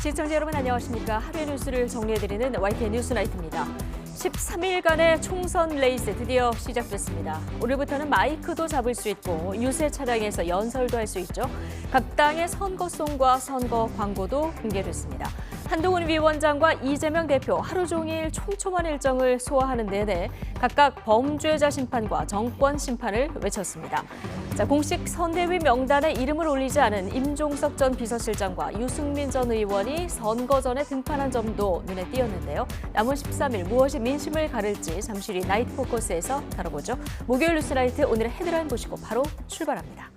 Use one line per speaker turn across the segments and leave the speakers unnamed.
시청자 여러분 안녕하십니까. 하루의 뉴스를 정리해드리는 YTN 뉴스나이트입니다. 13일간의 총선 레이스 드디어 시작됐습니다. 오늘부터는 마이크도 잡을 수 있고 유세 차량에서 연설도 할 수 있죠. 각 당의 선거송과 선거 광고도 공개됐습니다. 한동훈 위원장과 이재명 대표 하루 종일 촘촘한 일정을 소화하는 내내 각각 범죄자 심판과 정권 심판을 외쳤습니다. 공식 선대위 명단에 이름을 올리지 않은 임종석 전 비서실장과 유승민 전 의원이 선거 전에 등판한 점도 눈에 띄었는데요. 남은 13일 무엇이 민심을 가를지 잠시 뒤 나이트 포커스에서 다뤄보죠. 목요일 뉴스나이트 오늘의 헤드라인 보시고 바로 출발합니다.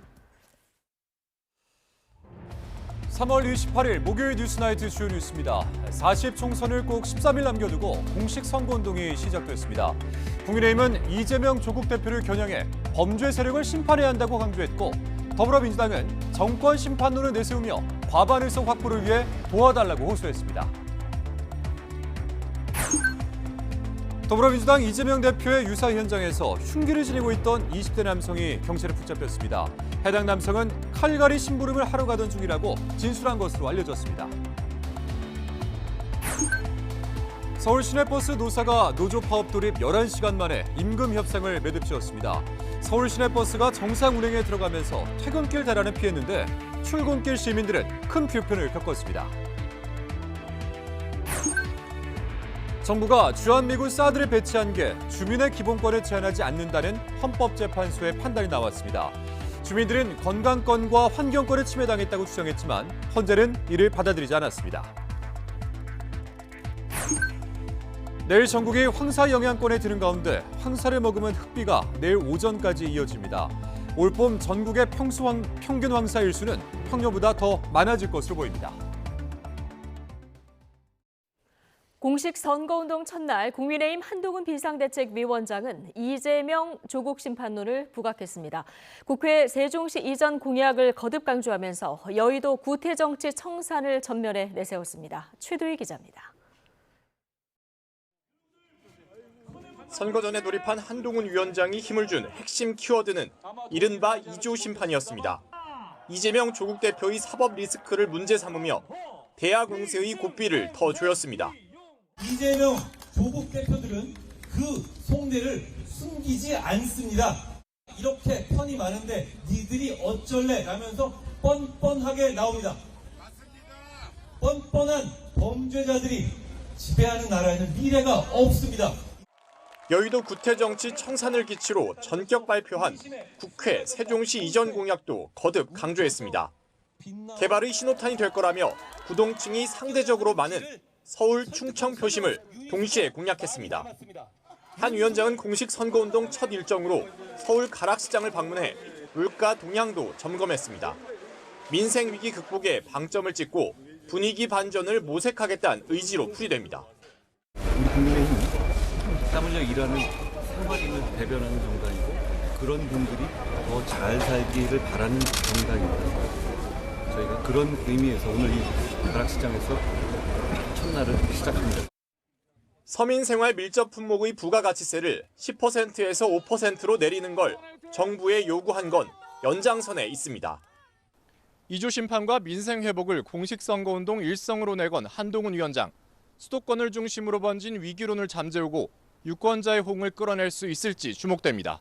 3월 28일 목요일 뉴스나이트 주요 뉴스입니다. 40 총선을 꼭 13일 남겨두고 공식 선거운동이 시작됐습니다. 국민의힘은 이재명 조국 대표를 겨냥해 범죄 세력을 심판해야 한다고 강조했고 더불어민주당은 정권 심판론을 내세우며 과반 의석 확보를 위해 도와달라고 호소했습니다. 더불어민주당 이재명 대표의 유사 현장에서 흉기를 지니고 있던 20대 남성이 경찰에 붙잡혔습니다. 해당 남성은 칼갈이 심부름을 하러 가던 중이라고 진술한 것으로 알려졌습니다. 서울 시내버스 노사가 노조 파업 돌입 11시간 만에 임금 협상을 매듭지었습니다. 서울 시내버스가 정상 운행에 들어가면서 퇴근길 대란을 피했는데 출근길 시민들은 큰 불편을 겪었습니다. 정부가 주한미군 사드를 배치한 게 주민의 기본권을 제한하지 않는다는 헌법재판소의 판단이 나왔습니다. 주민들은 건강권과 환경권을 침해당했다고 주장했지만 헌재는 이를 받아들이지 않았습니다. 내일 전국이 황사 영향권에 드는 가운데 황사를 머금은 흑비가 내일 오전까지 이어집니다. 올봄 전국의 평균 황사 일수는 평년보다 더 많아질 것으로 보입니다.
공식 선거운동 첫날 국민의힘 한동훈 비상대책위원장은 이재명 조국 심판론을 부각했습니다. 국회 세종시 이전 공약을 거듭 강조하면서 여의도 구태정치 청산을 전면에 내세웠습니다. 최도희 기자입니다.
선거 전에 돌입한 한동훈 위원장이 힘을 준 핵심 키워드는 이른바 2조 심판이었습니다. 이재명 조국 대표의 사법 리스크를 문제 삼으며 대야 공세의 고삐를 더 조였습니다.
이재명 조국 대표들은 그 속내를 숨기지 않습니다. 이렇게 편이 많은데 니들이 어쩔래? 라면서 뻔뻔하게 나옵니다. 뻔뻔한 범죄자들이 지배하는 나라에는 미래가 없습니다.
여의도 구태정치 청산을 기치로 전격 발표한 국회 세종시 이전 공약도 거듭 강조했습니다. 개발의 신호탄이 될 거라며 구동층이 상대적으로 많은 서울 충청 표심을 동시에 공약했습니다. 한 위원장은 공식 선거운동 첫 일정으로 서울 가락시장을 방문해 물가 동향도 점검했습니다. 민생 위기 극복에 방점을 찍고 분위기 반전을 모색하겠다는 의지로 풀이됩니다.
우리 국민의힘이 땀 흘려 일하는 생활인을 대변하는 정당이고 그런 분들이 더 잘 살기를 바라는 정당입니다. 저희가 그런 의미에서 오늘 이 가락시장에서 첫날을 시작합니다.
서민생활 밀접 품목의 부가가치세를 10%에서 5%로 내리는 걸 정부에 요구한 건 연장선에 있습니다. 2조 심판과 민생 회복을 공식 선거운동 일성으로 내건 한동훈 위원장. 수도권을 중심으로 번진 위기론을 잠재우고 유권자의 호응을 끌어낼 수 있을지 주목됩니다.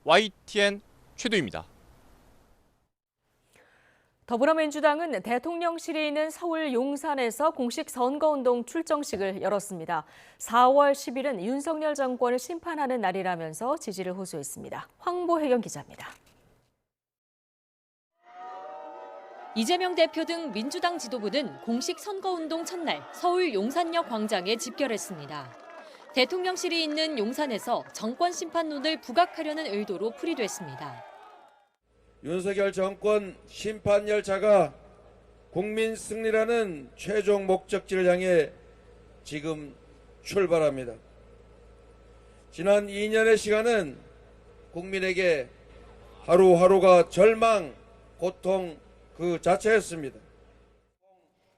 YTN 최도희입니다.
더불어민주당은 대통령실이 있는 서울 용산에서 공식 선거운동 출정식을 열었습니다. 4월 10일은 윤석열 정권을 심판하는 날이라면서 지지를 호소했습니다. 황보혜경 기자입니다.
이재명 대표 등 민주당 지도부는 공식 선거운동 첫날 서울 용산역 광장에 집결했습니다. 대통령실이 있는 용산에서 정권 심판론을 부각하려는 의도로 풀이됐습니다.
윤석열 정권 심판 열차가 국민 승리라는 최종 목적지를 향해 지금 출발합니다. 지난 2년의 시간은 국민에게 하루하루가 절망, 고통 그 자체였습니다.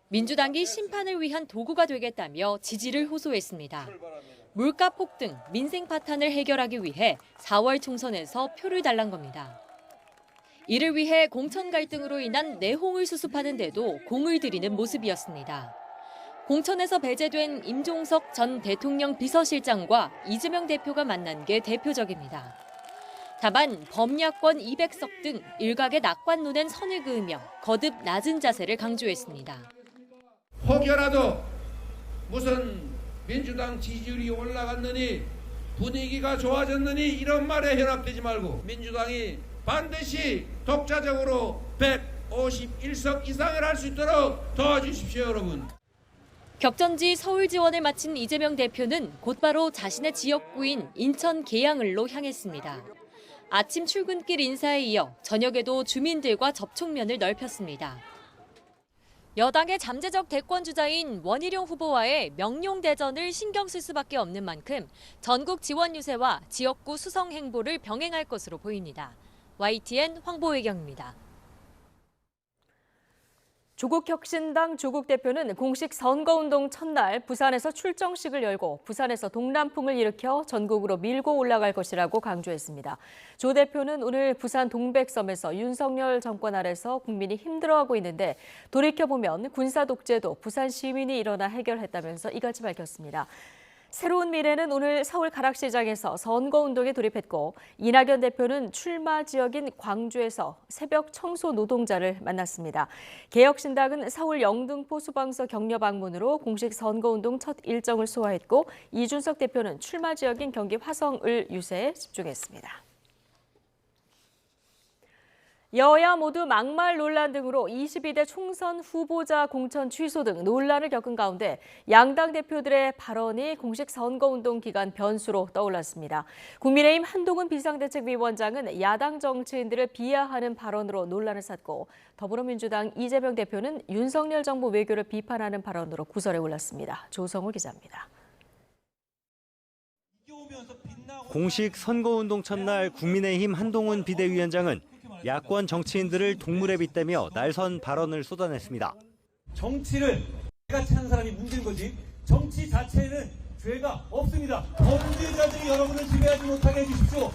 민주당이 심판을 위한 도구가 되겠다며 지지를 호소했습니다. 물가 폭등, 민생 파탄을 해결하기 위해 4월 총선에서 표를 달란 겁니다. 이를 위해 공천 갈등으로 인한 내홍을 수습하는 데도 공을 들이는 모습이었습니다. 공천에서 배제된 임종석 전 대통령 비서실장과 이재명 대표가 만난 게 대표적입니다. 다만 범야권 200석 등 일각의 낙관론엔 선을 그으며 거듭 낮은 자세를 강조했습니다.
혹여라도 무슨 민주당 지지율이 올라갔느니 분위기가 좋아졌느니 이런 말에 현혹되지 말고 민주당이 반드시 독자적으로 151석 이상을 할 수 있도록 도와주십시오, 여러분.
격전지 서울 지원을 마친 이재명 대표는 곧바로 자신의 지역구인 인천 계양을로 향했습니다. 아침 출근길 인사에 이어 저녁에도 주민들과 접촉면을 넓혔습니다. 여당의 잠재적 대권 주자인 원희룡 후보와의 명룡대전을 신경 쓸 수밖에 없는 만큼 전국 지원 유세와 지역구 수성 행보를 병행할 것으로 보입니다. YTN 황보혜경입니다.
조국혁신당 조국 대표는 공식 선거운동 첫날 부산에서 출정식을 열고 부산에서 동남풍을 일으켜 전국으로 밀고 올라갈 것이라고 강조했습니다. 조 대표는 오늘 부산 동백섬에서 윤석열 정권 아래서 국민이 힘들어하고 있는데 돌이켜보면 군사 독재도 부산 시민이 일어나 해결했다면서 이같이 밝혔습니다. 새로운 미래는 오늘 서울 가락시장에서 선거운동에 돌입했고 이낙연 대표는 출마 지역인 광주에서 새벽 청소 노동자를 만났습니다. 개혁신당은 서울 영등포 수방서 격려 방문으로 공식 선거운동 첫 일정을 소화했고 이준석 대표는 출마 지역인 경기 화성을 유세에 집중했습니다. 여야 모두 막말 논란 등으로 22대 총선 후보자 공천 취소 등 논란을 겪은 가운데 양당 대표들의 발언이 공식 선거운동 기간 변수로 떠올랐습니다. 국민의힘 한동훈 비상대책위원장은 야당 정치인들을 비하하는 발언으로 논란을 샀고 더불어민주당 이재명 대표는 윤석열 정부 외교를 비판하는 발언으로 구설에 올랐습니다. 조성우 기자입니다.
공식 선거운동 첫날 국민의힘 한동훈 비대위원장은 야권 정치인들을 동물에 빗대며 날선 발언을 쏟아냈습니다.
정치를 죄가 찾는 사람이 문제인 거지 정치 자체에는 죄가 없습니다. 범죄자들이 여러분을 지배하지 못하게 해주십시오.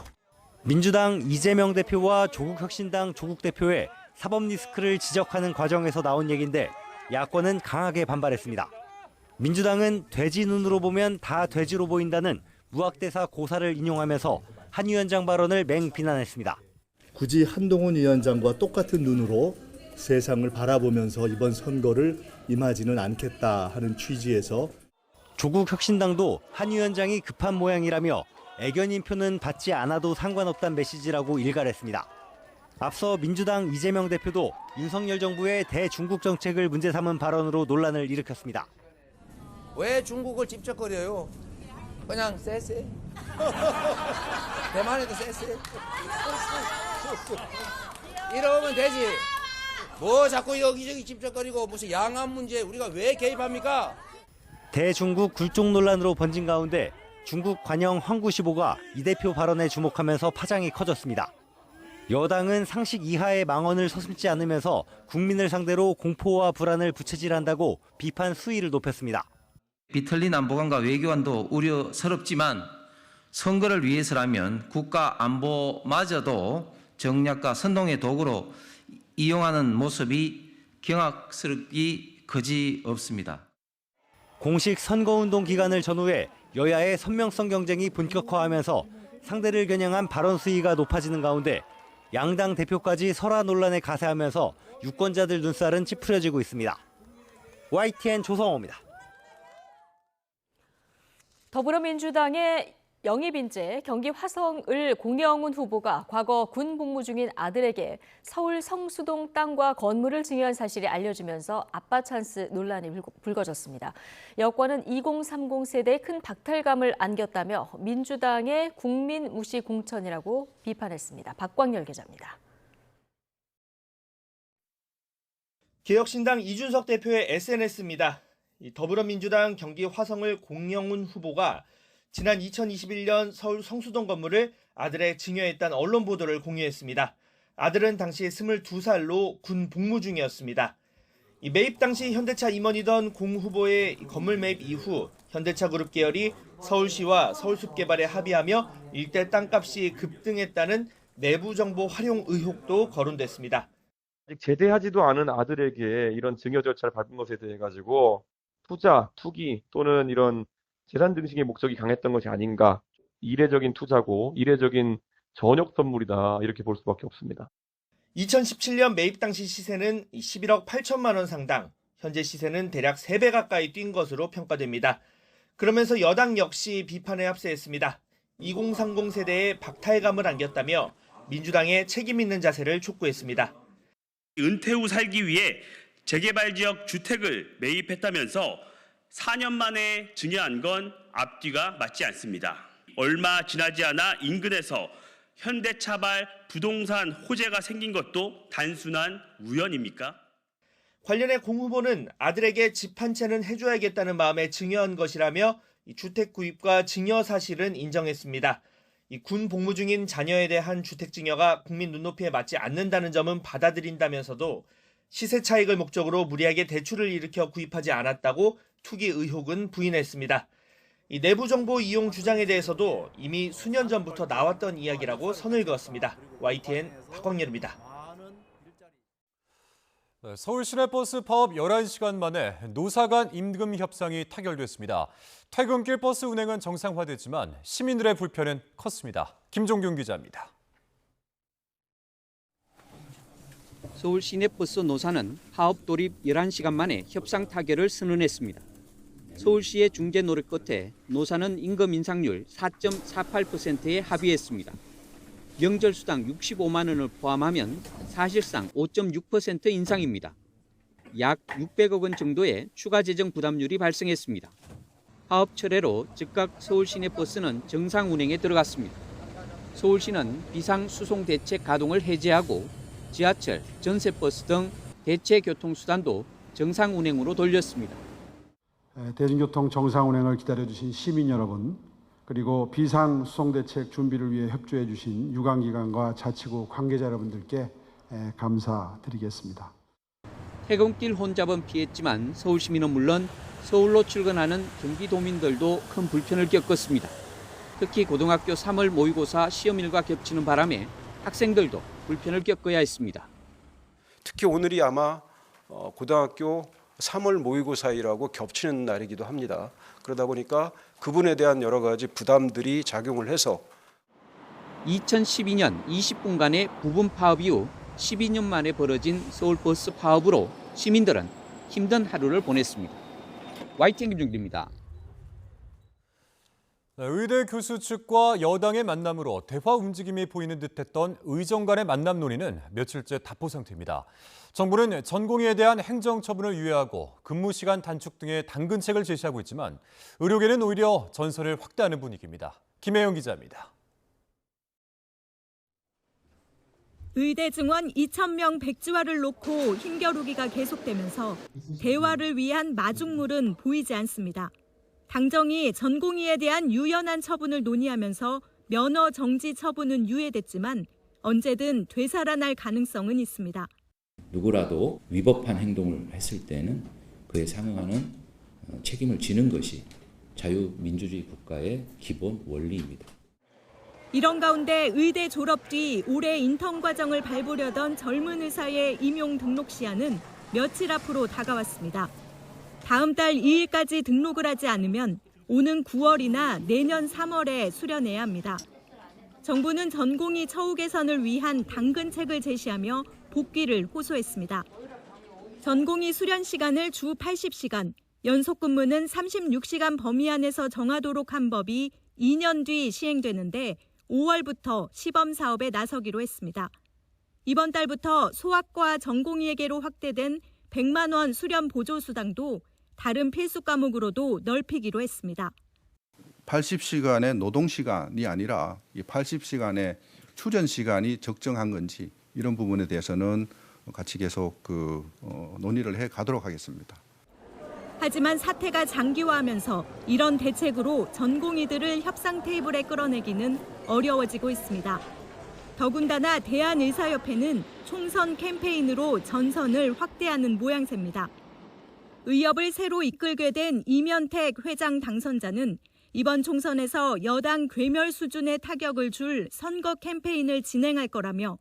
민주당 이재명 대표와 조국혁신당 조국 대표의 사법 리스크를 지적하는 과정에서 나온 얘기인데 야권은 강하게 반발했습니다. 민주당은 돼지 눈으로 보면 다 돼지로 보인다는 무학대사 고사를 인용하면서 한 위원장 발언을 맹비난했습니다.
굳이 한동훈 위원장과 똑같은 눈으로 세상을 바라보면서 이번 선거를 임하지는 않겠다 하는 취지에서
조국혁신당도 한 위원장이 급한 모양이라며 애견인표는 받지 않아도 상관없다는 메시지라고 일갈했습니다. 앞서 민주당 이재명 대표도 윤석열 정부의 대중국 정책을 문제 삼은 발언으로 논란을 일으켰습니다.
왜 중국을 집적거려요? 그냥 쎄쎄. 대만에도 쎄쎄. 이러면 되지. 뭐 자꾸 여기저기 집적거리고 무슨 양안 문제 우리가 왜 개입합니까?
대중국 굴종 논란으로 번진 가운데 중국 관영 황구시보가 이 대표 발언에 주목하면서 파장이 커졌습니다. 여당은 상식 이하의 망언을 서슴지 않으면서 국민을 상대로 공포와 불안을 부채질한다고 비판 수위를 높였습니다.
비틀린 안보관과 외교관도 우려스럽지만 선거를 위해서라면 국가 안보마저도 정략과 선동의 도구로 이용하는 모습이 경악스럽기 그지없습니다.
공식 선거운동 기간을 전후해 여야의 선명성 경쟁이 본격화하면서 상대를 겨냥한 발언 수위가 높아지는 가운데 양당 대표까지 설화 논란에 가세하면서 유권자들 눈살은 찌푸려지고 있습니다. YTN 조성호입니다.
더불어민주당의 영입인재 경기 화성을 공영훈 후보가 과거 군 복무 중인 아들에게 서울 성수동 땅과 건물을 증여한 사실이 알려지면서 아빠 찬스 논란이 불거졌습니다. 여권은 2030 세대에 큰 박탈감을 안겼다며 민주당의 국민 무시 공천이라고 비판했습니다. 박광열 기자입니다.
개혁신당 이준석 대표의 SNS입니다. 더불어민주당 경기 화성을 공영훈 후보가 지난 2021년 서울 성수동 건물을 아들에 증여했다는 언론 보도를 공유했습니다. 아들은 당시 22살로 군 복무 중이었습니다. 매입 당시 현대차 임원이던 공 후보의 건물 매입 이후 현대차 그룹 계열이 서울시와 서울숲개발에 합의하며 일대 땅값이 급등했다는 내부 정보 활용 의혹도 거론됐습니다.
아직 제대하지도 않은 아들에게 이런 증여 절차를 밟은 것에 대해 가지고 투자, 투기 또는 이런 재산 증식의 목적이 강했던 것이 아닌가. 이례적인 투자고 이례적인 전역 선물이다 이렇게 볼 수밖에 없습니다.
2017년 매입 당시 시세는 11억 8천만 원 상당, 현재 시세는 대략 3배 가까이 뛴 것으로 평가됩니다. 그러면서 여당 역시 비판에 합세했습니다. 2030 세대에 박탈감을 안겼다며 민주당의 책임 있는 자세를 촉구했습니다.
은퇴 후 살기 위해 재개발 지역 주택을 매입했다면서 4년 만에 증여한 건 앞뒤가 맞지 않습니다. 얼마 지나지 않아 인근에서 현대차발 부동산 호재가 생긴 것도 단순한 우연입니까?
관련해 공 후보는 아들에게 집 한 채는 해줘야겠다는 마음에 증여한 것이라며 주택 구입과 증여 사실은 인정했습니다. 군 복무 중인 자녀에 대한 주택 증여가 국민 눈높이에 맞지 않는다는 점은 받아들인다면서도 시세 차익을 목적으로 무리하게 대출을 일으켜 구입하지 않았다고 투기 의혹은 부인했습니다. 이 내부 정보 이용 주장에 대해서도 이미 수년 전부터 나왔던 이야기라고 선을 그었습니다. YTN 박광렬입니다.
서울 시내버스 파업 11시간 만에 노사 간 임금 협상이 타결됐습니다. 퇴근길 버스 운행은 정상화됐지만 시민들의 불편은 컸습니다. 김종균 기자입니다.
서울 시내버스 노사는 파업 돌입 11시간 만에 협상 타결을 선언했습니다. 서울시의 중재 노력 끝에 노사는 임금 인상률 4.48%에 합의했습니다. 명절 수당 65만 원을 포함하면 사실상 5.6% 인상입니다. 약 600억 원 정도의 추가 재정 부담률이 발생했습니다. 파업 철회로 즉각 서울 시내버스는 정상 운행에 들어갔습니다. 서울시는 비상수송 대책 가동을 해제하고 지하철, 전세버스 등 대체 교통수단도 정상 운행으로 돌렸습니다.
대중교통 정상 운행을 기다려주신 시민 여러분, 그리고 비상수송대책 준비를 위해 협조해 주신 유관기관과 자치구 관계자 여러분들께 감사드리겠습니다.
퇴근길 혼잡은 피했지만 서울 시민은 물론 서울로 출근하는 경기도민들도 큰 불편을 겪었습니다. 특히 고등학교 3월 모의고사 시험일과 겹치는 바람에 학생들도 불편을 겪어야 했습니다.
특히 오늘이 아마 고등학교 3월 모의고사일하고 겹치는 날이기도 합니다. 그러다 보니까 그분에 대한 여러 가지 부담들이 작용을 해서
2012년 20분간의 부분 파업 이후 12년 만에 벌어진 서울버스 파업으로 시민들은 힘든 하루를 보냈습니다. YTN 김종기입니다.
의대 교수 측과 여당의 만남으로 대화 움직임이 보이는 듯했던 의정 간의 만남 논의는 며칠째 답보 상태입니다. 정부는 전공의에 대한 행정처분을 유예하고 근무시간 단축 등의 당근책을 제시하고 있지만 의료계는 오히려 전선을 확대하는 분위기입니다. 김혜영 기자입니다.
의대 증원 2,000명 백지화를 놓고 힘겨루기가 계속되면서 대화를 위한 마중물은 보이지 않습니다. 당정이 전공의에 대한 유연한 처분을 논의하면서 면허 정지 처분은 유예됐지만 언제든 되살아날 가능성은 있습니다.
누구라도 위법한 행동을 했을 때는 그에 상응하는 책임을 지는 것이 자유민주주의 국가의 기본 원리입니다.
이런 가운데 의대 졸업 뒤 올해 인턴 과정을 밟으려던 젊은 의사의 임용 등록 시한은 며칠 앞으로 다가왔습니다. 다음 달 2일까지 등록을 하지 않으면 오는 9월이나 내년 3월에 수련해야 합니다. 정부는 전공의 처우 개선을 위한 당근책을 제시하며 복귀를 호소했습니다. 전공의 수련 시간을 주 80시간, 연속 근무는 36시간 범위 안에서 정하도록 한 법이 2년 뒤 시행되는데 5월부터 시범 사업에 나서기로 했습니다. 이번 달부터 소아과 전공의에게로 확대된 100만 원 수련 보조 수당도 다른 필수 과목으로도 넓히기로 했습니다.
80시간의 노동 시간이 아니라 이 80시간의 출연 시간이 적정한 건지 이런 부분에 대해서는 같이 계속 논의를 해 가도록 하겠습니다.
하지만 사태가 장기화하면서 이런 대책으로 전공의들을 협상 테이블에 끌어내기는 어려워지고 있습니다. 더군다나 대한의사협회는 총선 캠페인으로 전선을 확대하는 모양새입니다. 의협을 새로 이끌게 된 이면택 회장 당선자는 이번 총선에서 여당 괴멸 수준의 타격을 줄 선거 캠페인을 진행할 거라며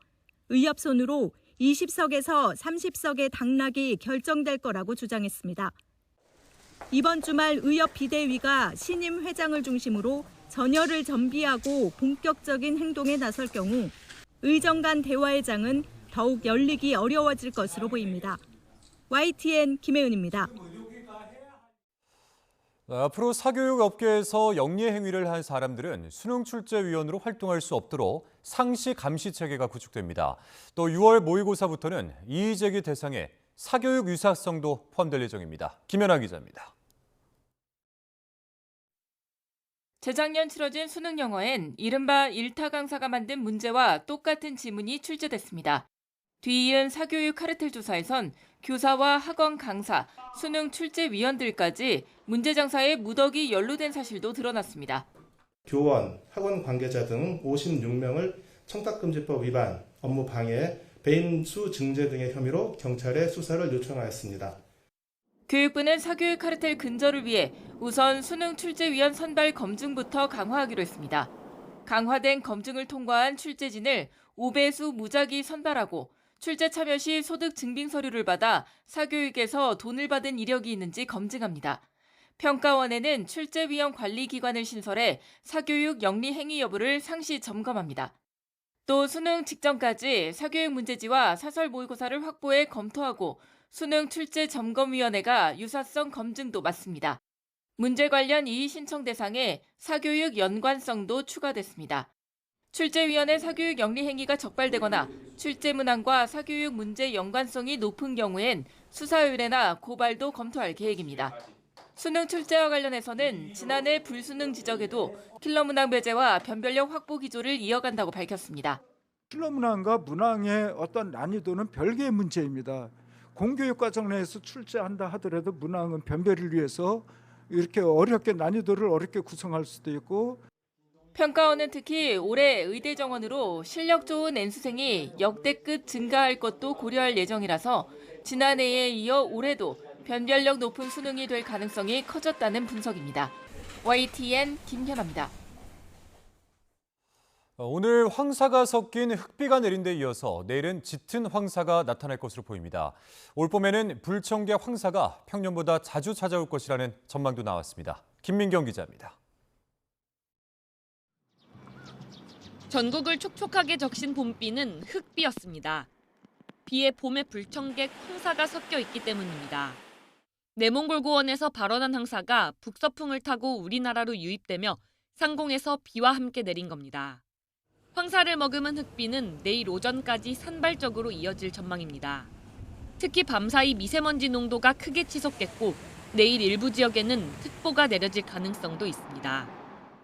의협 손으로 20석에서 30석의 당락이 결정될 거라고 주장했습니다. 이번 주말 의협 비대위가 신임 회장을 중심으로 전열을 정비하고 본격적인 행동에 나설 경우 의정 간 대화의 장은 더욱 열리기 어려워질 것으로 보입니다. YTN 김혜은입니다.
앞으로 사교육 업계에서 영리 행위를 한 사람들은 수능 출제위원으로 활동할 수 없도록 상시 감시 체계가 구축됩니다. 또 6월 모의고사부터는 이의제기 대상에 사교육 유사성도 포함될 예정입니다. 김연아 기자입니다.
재작년 치러진 수능 영어엔 이른바 일타 강사가 만든 문제와 똑같은 지문이 출제됐습니다. 뒤이은 사교육 카르텔 조사에선 교사와 학원 강사, 수능 출제위원들까지 문제 장사에 무더기 연루된 사실도 드러났습니다.
교원, 학원 관계자 등 56명을 청탁금지법 위반, 업무 방해, 배임수 증제 등의 혐의로 경찰에 수사를 요청하였습니다.
교육부는 사교육 카르텔 근절을 위해 우선 수능 출제위원 선발 검증부터 강화하기로 했습니다. 강화된 검증을 통과한 출제진을 5배수 무작위 선발하고 출제 참여 시 소득 증빙 서류를 받아 사교육에서 돈을 받은 이력이 있는지 검증합니다. 평가원에는 출제위원 관리기관을 신설해 사교육 영리 행위 여부를 상시 점검합니다. 또 수능 직전까지 사교육 문제지와 사설 모의고사를 확보해 검토하고 수능 출제 점검위원회가 유사성 검증도 맡습니다. 문제 관련 이의 신청 대상에 사교육 연관성도 추가됐습니다. 출제위원회 사교육 영리 행위가 적발되거나 출제 문항과 사교육 문제 연관성이 높은 경우엔 수사 의뢰나 고발도 검토할 계획입니다. 수능 출제와 관련해서는 지난해 불수능 지적에도 킬러 문항 배제와 변별력 확보 기조를 이어간다고 밝혔습니다.
킬러 문항과 문항의 어떤 난이도는 별개의 문제입니다. 공교육 과정 내에서 출제한다 하더라도 문항은 변별을 위해서 이렇게 어렵게 난이도를 어렵게 구성할 수도 있고.
평가원은 특히 올해 의대 정원으로 실력 좋은 N수생이 역대급 증가할 것도 고려할 예정이라서 지난해에 이어 올해도 변별력 높은 수능이 될 가능성이 커졌다는 분석입니다. YTN 김현아입니다.
오늘 황사가 섞인 흑비가 내린 데 이어서 내일은 짙은 황사가 나타날 것으로 보입니다. 올 봄에는 불청개 황사가 평년보다 자주 찾아올 것이라는 전망도 나왔습니다. 김민경 기자입니다.
전국을 촉촉하게 적신 봄비는 흑비였습니다. 비에 봄의 불청객 황사가 섞여 있기 때문입니다. 내몽골고원에서 발원한 황사가 북서풍을 타고 우리나라로 유입되며 상공에서 비와 함께 내린 겁니다. 황사를 머금은 흑비는 내일 오전까지 산발적으로 이어질 전망입니다. 특히 밤사이 미세먼지 농도가 크게 치솟겠고 내일 일부 지역에는 특보가 내려질 가능성도 있습니다.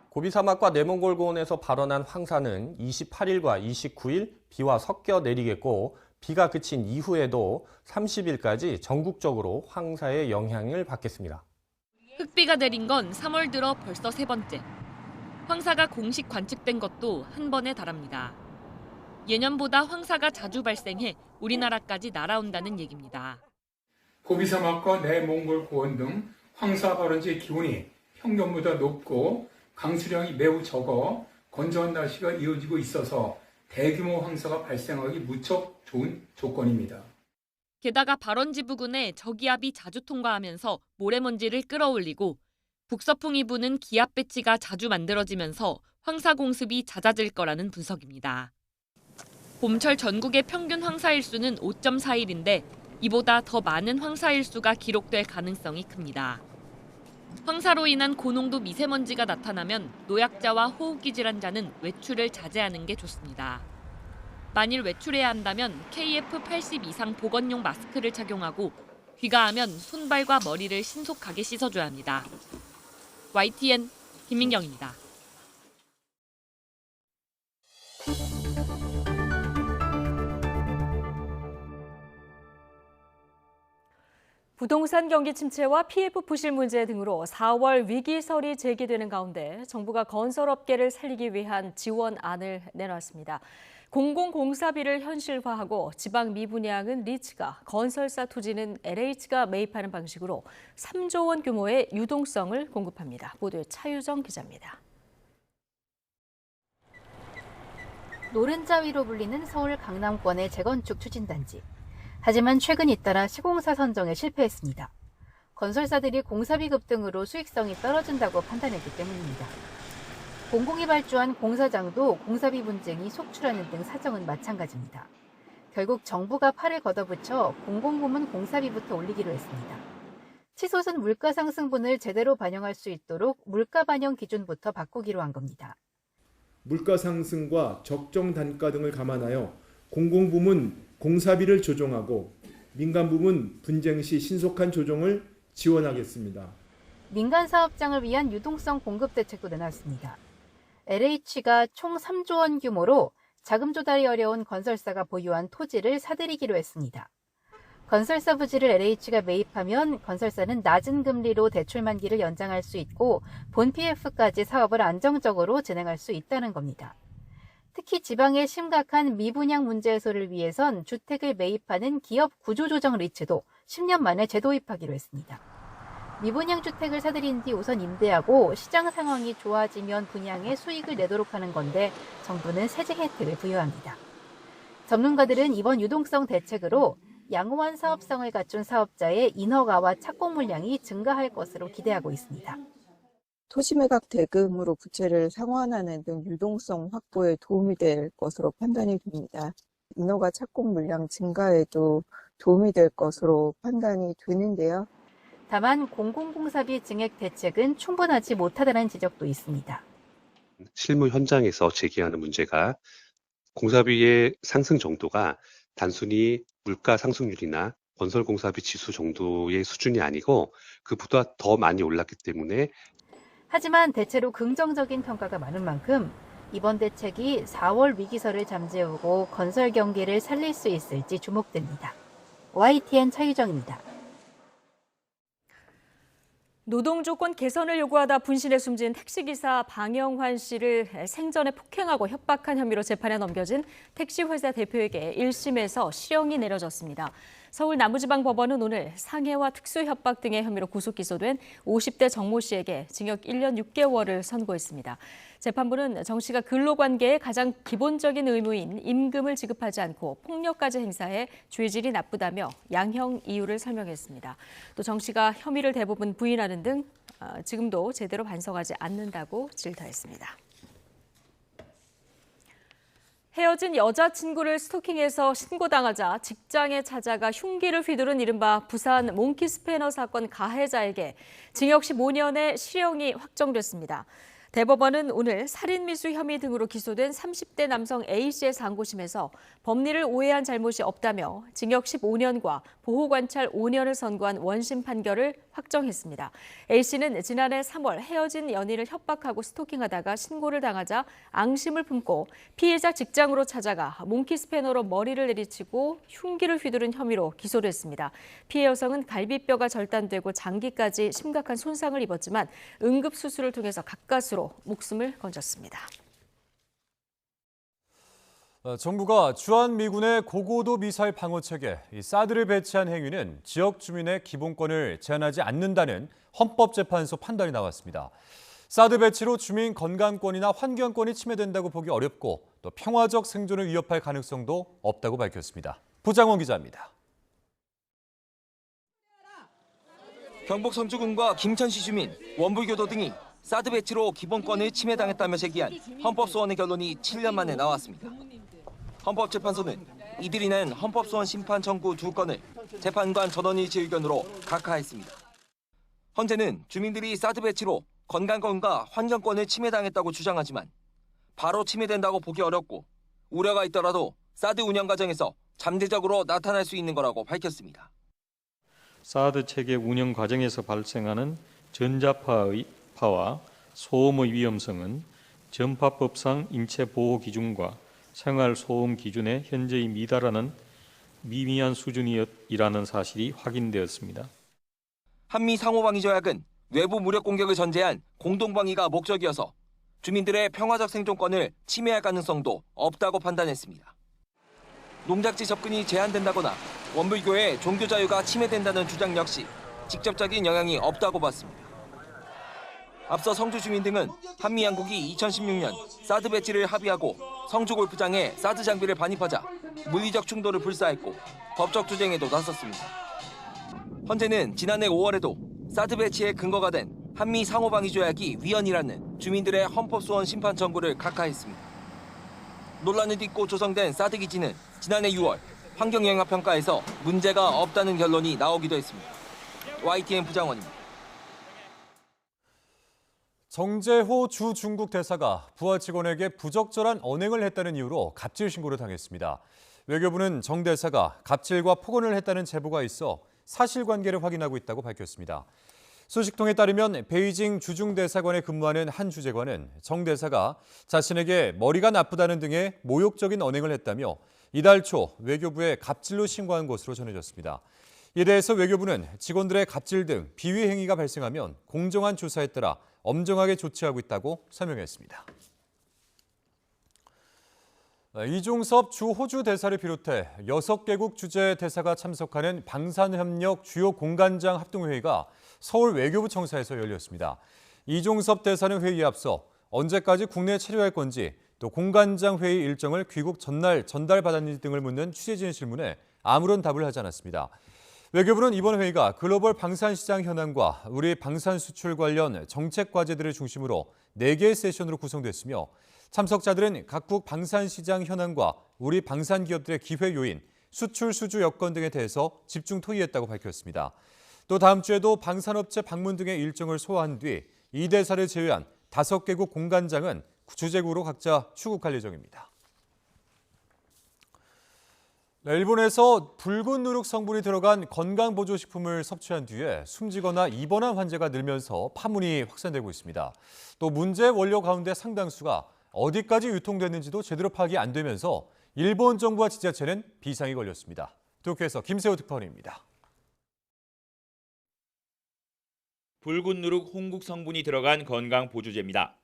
고비사막과 내몽골고원에서 발원한 황사는 28일과 29일 비와 섞여 내리겠고 비가 그친 이후에도 30일까지 전국적으로 황사의 영향을 받겠습니다.
흑비가 내린 건 3월 들어 벌써 세 번째. 황사가 공식 관측된 것도 한 번에 달합니다. 예년보다 황사가 자주 발생해 우리나라까지 날아온다는 얘기입니다.
고비사막과 내몽골고원 등 황사 발원지의 기온이 평년보다 높고 강수량이 매우 적어 건조한 날씨가 이어지고 있어서 대규모 황사가 발생하기 무척 좋은 조건입니다.
게다가 발원지 부근에 저기압이 자주 통과하면서 모래먼지를 끌어올리고 북서풍이 부는 기압 배치가 자주 만들어지면서 황사 공습이 잦아질 거라는 분석입니다. 봄철 전국의 평균 황사일수는 5.4일인데 이보다 더 많은 황사일수가 기록될 가능성이 큽니다. 황사로 인한 고농도 미세먼지가 나타나면 노약자와 호흡기 질환자는 외출을 자제하는 게 좋습니다. 만일 외출해야 한다면 KF80 이상 보건용 마스크를 착용하고 귀가하면 손발과 머리를 신속하게 씻어줘야 합니다. YTN 김민경입니다.
부동산 경기 침체와 PF 부실 문제 등으로 4월 위기설이 제기되는 가운데 정부가 건설업계를 살리기 위한 지원안을 내놨습니다. 공공공사비를 현실화하고 지방 미분양은 리츠가, 건설사 토지는 LH가 매입하는 방식으로 3조 원 규모의 유동성을 공급합니다. 보도에 차유정 기자입니다.
노른자 위로 불리는 서울 강남권의 재건축 추진단지. 하지만 최근 잇따라 시공사 선정에 실패했습니다. 건설사들이 공사비 급등으로 수익성이 떨어진다고 판단했기 때문입니다. 공공이 발주한 공사장도 공사비 분쟁이 속출하는 등 사정은 마찬가지입니다. 결국 정부가 팔을 걷어붙여 공공부문 공사비부터 올리기로 했습니다. 치솟은 물가 상승분을 제대로 반영할 수 있도록 물가 반영 기준부터 바꾸기로 한 겁니다.
물가 상승과 적정 단가 등을 감안하여 공공부문 공사비를 조정하고 민간부문 분쟁 시 신속한 조정을 지원하겠습니다.
민간 사업장을 위한 유동성 공급 대책도 내놨습니다. LH가 총 3조 원 규모로 자금 조달이 어려운 건설사가 보유한 토지를 사들이기로 했습니다. 건설사 부지를 LH가 매입하면 건설사는 낮은 금리로 대출 만기를 연장할 수 있고 본 PF까지 사업을 안정적으로 진행할 수 있다는 겁니다. 특히 지방의 심각한 미분양 문제 해소를 위해선 주택을 매입하는 기업 구조조정 리츠도 10년 만에 재도입하기로 했습니다. 미분양 주택을 사들인 뒤 우선 임대하고 시장 상황이 좋아지면 분양에 수익을 내도록 하는 건데 정부는 세제 혜택을 부여합니다. 전문가들은 이번 유동성 대책으로 양호한 사업성을 갖춘 사업자의 인허가와 착공 물량이 증가할 것으로 기대하고 있습니다.
토지매각 대금으로 부채를 상환하는 등 유동성 확보에 도움이 될 것으로 판단이 됩니다. 인허가 착공 물량 증가에도 도움이 될 것으로 판단이 되는데요.
다만 공공공사비 증액 대책은 충분하지 못하다는 지적도 있습니다.
실무 현장에서 제기하는 문제가 공사비의 상승 정도가 단순히 물가 상승률이나 건설공사비 지수 정도의 수준이 아니고 그보다 더 많이 올랐기 때문에
하지만 대체로 긍정적인 평가가 많은 만큼 이번 대책이 4월 위기설을 잠재우고 건설 경기를 살릴 수 있을지 주목됩니다. YTN 차유정입니다.
노동조건 개선을 요구하다 분신에 숨진 택시기사 방영환 씨를 생전에 폭행하고 협박한 혐의로 재판에 넘겨진 택시회사 대표에게 1심에서 실형이 내려졌습니다. 서울 남부지방법원은 오늘 상해와 특수협박 등의 혐의로 구속 기소된 50대 정모 씨에게 징역 1년 6개월을 선고했습니다. 재판부는 정 씨가 근로관계의 가장 기본적인 의무인 임금을 지급하지 않고 폭력까지 행사해 죄질이 나쁘다며 양형 이유를 설명했습니다. 또 정 씨가 혐의를 대부분 부인하는 등 지금도 제대로 반성하지 않는다고 질타했습니다. 헤어진 여자친구를 스토킹해서 신고당하자 직장에 찾아가 흉기를 휘두른 이른바 부산 몽키 스패너 사건 가해자에게 징역 15년의 실형이 확정됐습니다. 대법원은 오늘 살인미수 혐의 등으로 기소된 30대 남성 A씨의 상고심에서 법리를 오해한 잘못이 없다며 징역 15년과 보호관찰 5년을 선고한 원심 판결을 확정했습니다. A씨는 지난해 3월 헤어진 연인을 협박하고 스토킹하다가 신고를 당하자 앙심을 품고 피해자 직장으로 찾아가 몽키 스패너로 머리를 내리치고 흉기를 휘두른 혐의로 기소됐습니다. 피해 여성은 갈비뼈가 절단되고 장기까지 심각한 손상을 입었지만 응급수술을 통해서 가까스로 목숨을 건졌습니다.
정부가 주한미군의 고고도 미사일 방어 체계 사드를 배치한 행위는 지역 주민의 기본권을 제한하지 않는다는 헌법재판소 판단이 나왔습니다. 사드 배치로 주민 건강권이나 환경권이 침해된다고 보기 어렵고 또 평화적 생존을 위협할 가능성도 없다고 밝혔습니다. 부장원 기자입니다.
경북 성주군과 김천시 주민, 원불교도 등이 사드 배치로 기본권을 침해당했다며 제기한 헌법소원의 결론이 7년 만에 나왔습니다. 헌법재판소는 이들이 낸 헌법소원 심판 청구 2건을 재판관 전원일치 의견으로 각하했습니다. 헌재는 주민들이 사드 배치로 건강권과 환경권을 침해당했다고 주장하지만 바로 침해된다고 보기 어렵고 우려가 있더라도 사드 운영 과정에서 잠재적으로 나타날 수 있는 거라고 밝혔습니다.
사드 체계 운영 과정에서 발생하는 전자파와 소음의 위험성은 전파법상 인체 보호 기준과 생활 소음 기준에 현저히 미달하는 미미한 수준이라는 사실이 확인되었습니다.
한미 상호방위 조약은 외부 무력 공격을 전제한 공동방위가 목적이어서 주민들의 평화적 생존권을 침해할 가능성도 없다고 판단했습니다. 농작지 접근이 제한된다거나 원불교의 종교 자유가 침해된다는 주장 역시 직접적인 영향이 없다고 봤습니다. 앞서 성주 주민 등은 한미 양국이 2016년 사드 배치를 합의하고 성주 골프장에 사드 장비를 반입하자 물리적 충돌을 불사했고 법적 투쟁에도 나섰습니다. 헌재는 지난해 5월에도 사드 배치의 근거가 된 한미 상호방위 조약이 위헌이라는 주민들의 헌법소원 심판 청구를 각하했습니다. 논란을 딛고 조성된 사드 기지는 지난해 6월 환경영향평가에서 문제가 없다는 결론이 나오기도 했습니다. YTN 부장원입니다.
정재호 주 중국 대사가 부하 직원에게 부적절한 언행을 했다는 이유로 갑질 신고를 당했습니다. 외교부는 정 대사가 갑질과 폭언을 했다는 제보가 있어 사실관계를 확인하고 있다고 밝혔습니다. 소식통에 따르면 베이징 주중대사관에 근무하는 한 주재관은 정 대사가 자신에게 머리가 나쁘다는 등의 모욕적인 언행을 했다며 이달 초 외교부에 갑질로 신고한 것으로 전해졌습니다. 이에 대해서 외교부는 직원들의 갑질 등 비위 행위가 발생하면 공정한 조사에 따라 엄정하게 조치하고 있다고 설명했습니다. 이종섭 주 호주 대사를 비롯해 6개국 주재 대사가 참석하는 방산협력 주요 공관장 합동회의가 서울 외교부 청사에서 열렸습니다. 이종섭 대사는 회의에 앞서 언제까지 국내에 체류할 건지 또 공관장 회의 일정을 귀국 전날 전달받았는지 등을 묻는 취재진의 질문에 아무런 답을 하지 않았습니다. 외교부는 이번 회의가 글로벌 방산시장 현황과 우리 방산 수출 관련 정책 과제들을 중심으로 4개의 세션으로 구성됐으며 참석자들은 각국 방산시장 현황과 우리 방산기업들의 기회 요인, 수출 수주 여건 등에 대해서 집중 토의했다고 밝혔습니다. 또 다음 주에도 방산업체 방문 등의 일정을 소화한 뒤 이 대사를 제외한 5개국 공관장은 주재국으로 각자 출국할 예정입니다. 일본에서 붉은 누룩 성분이 들어간 건강보조식품을 섭취한 뒤에 숨지거나 입원한 환자가 늘면서 파문이 확산되고 있습니다. 또 문제 원료 가운데 상당수가 어디까지 유통됐는지도 제대로 파악이 안 되면서 일본 정부와 지자체는 비상이 걸렸습니다. 도쿄에서 김세호 특파원입니다.
붉은 누룩 홍국 성분이 들어간 건강 보조제입니다.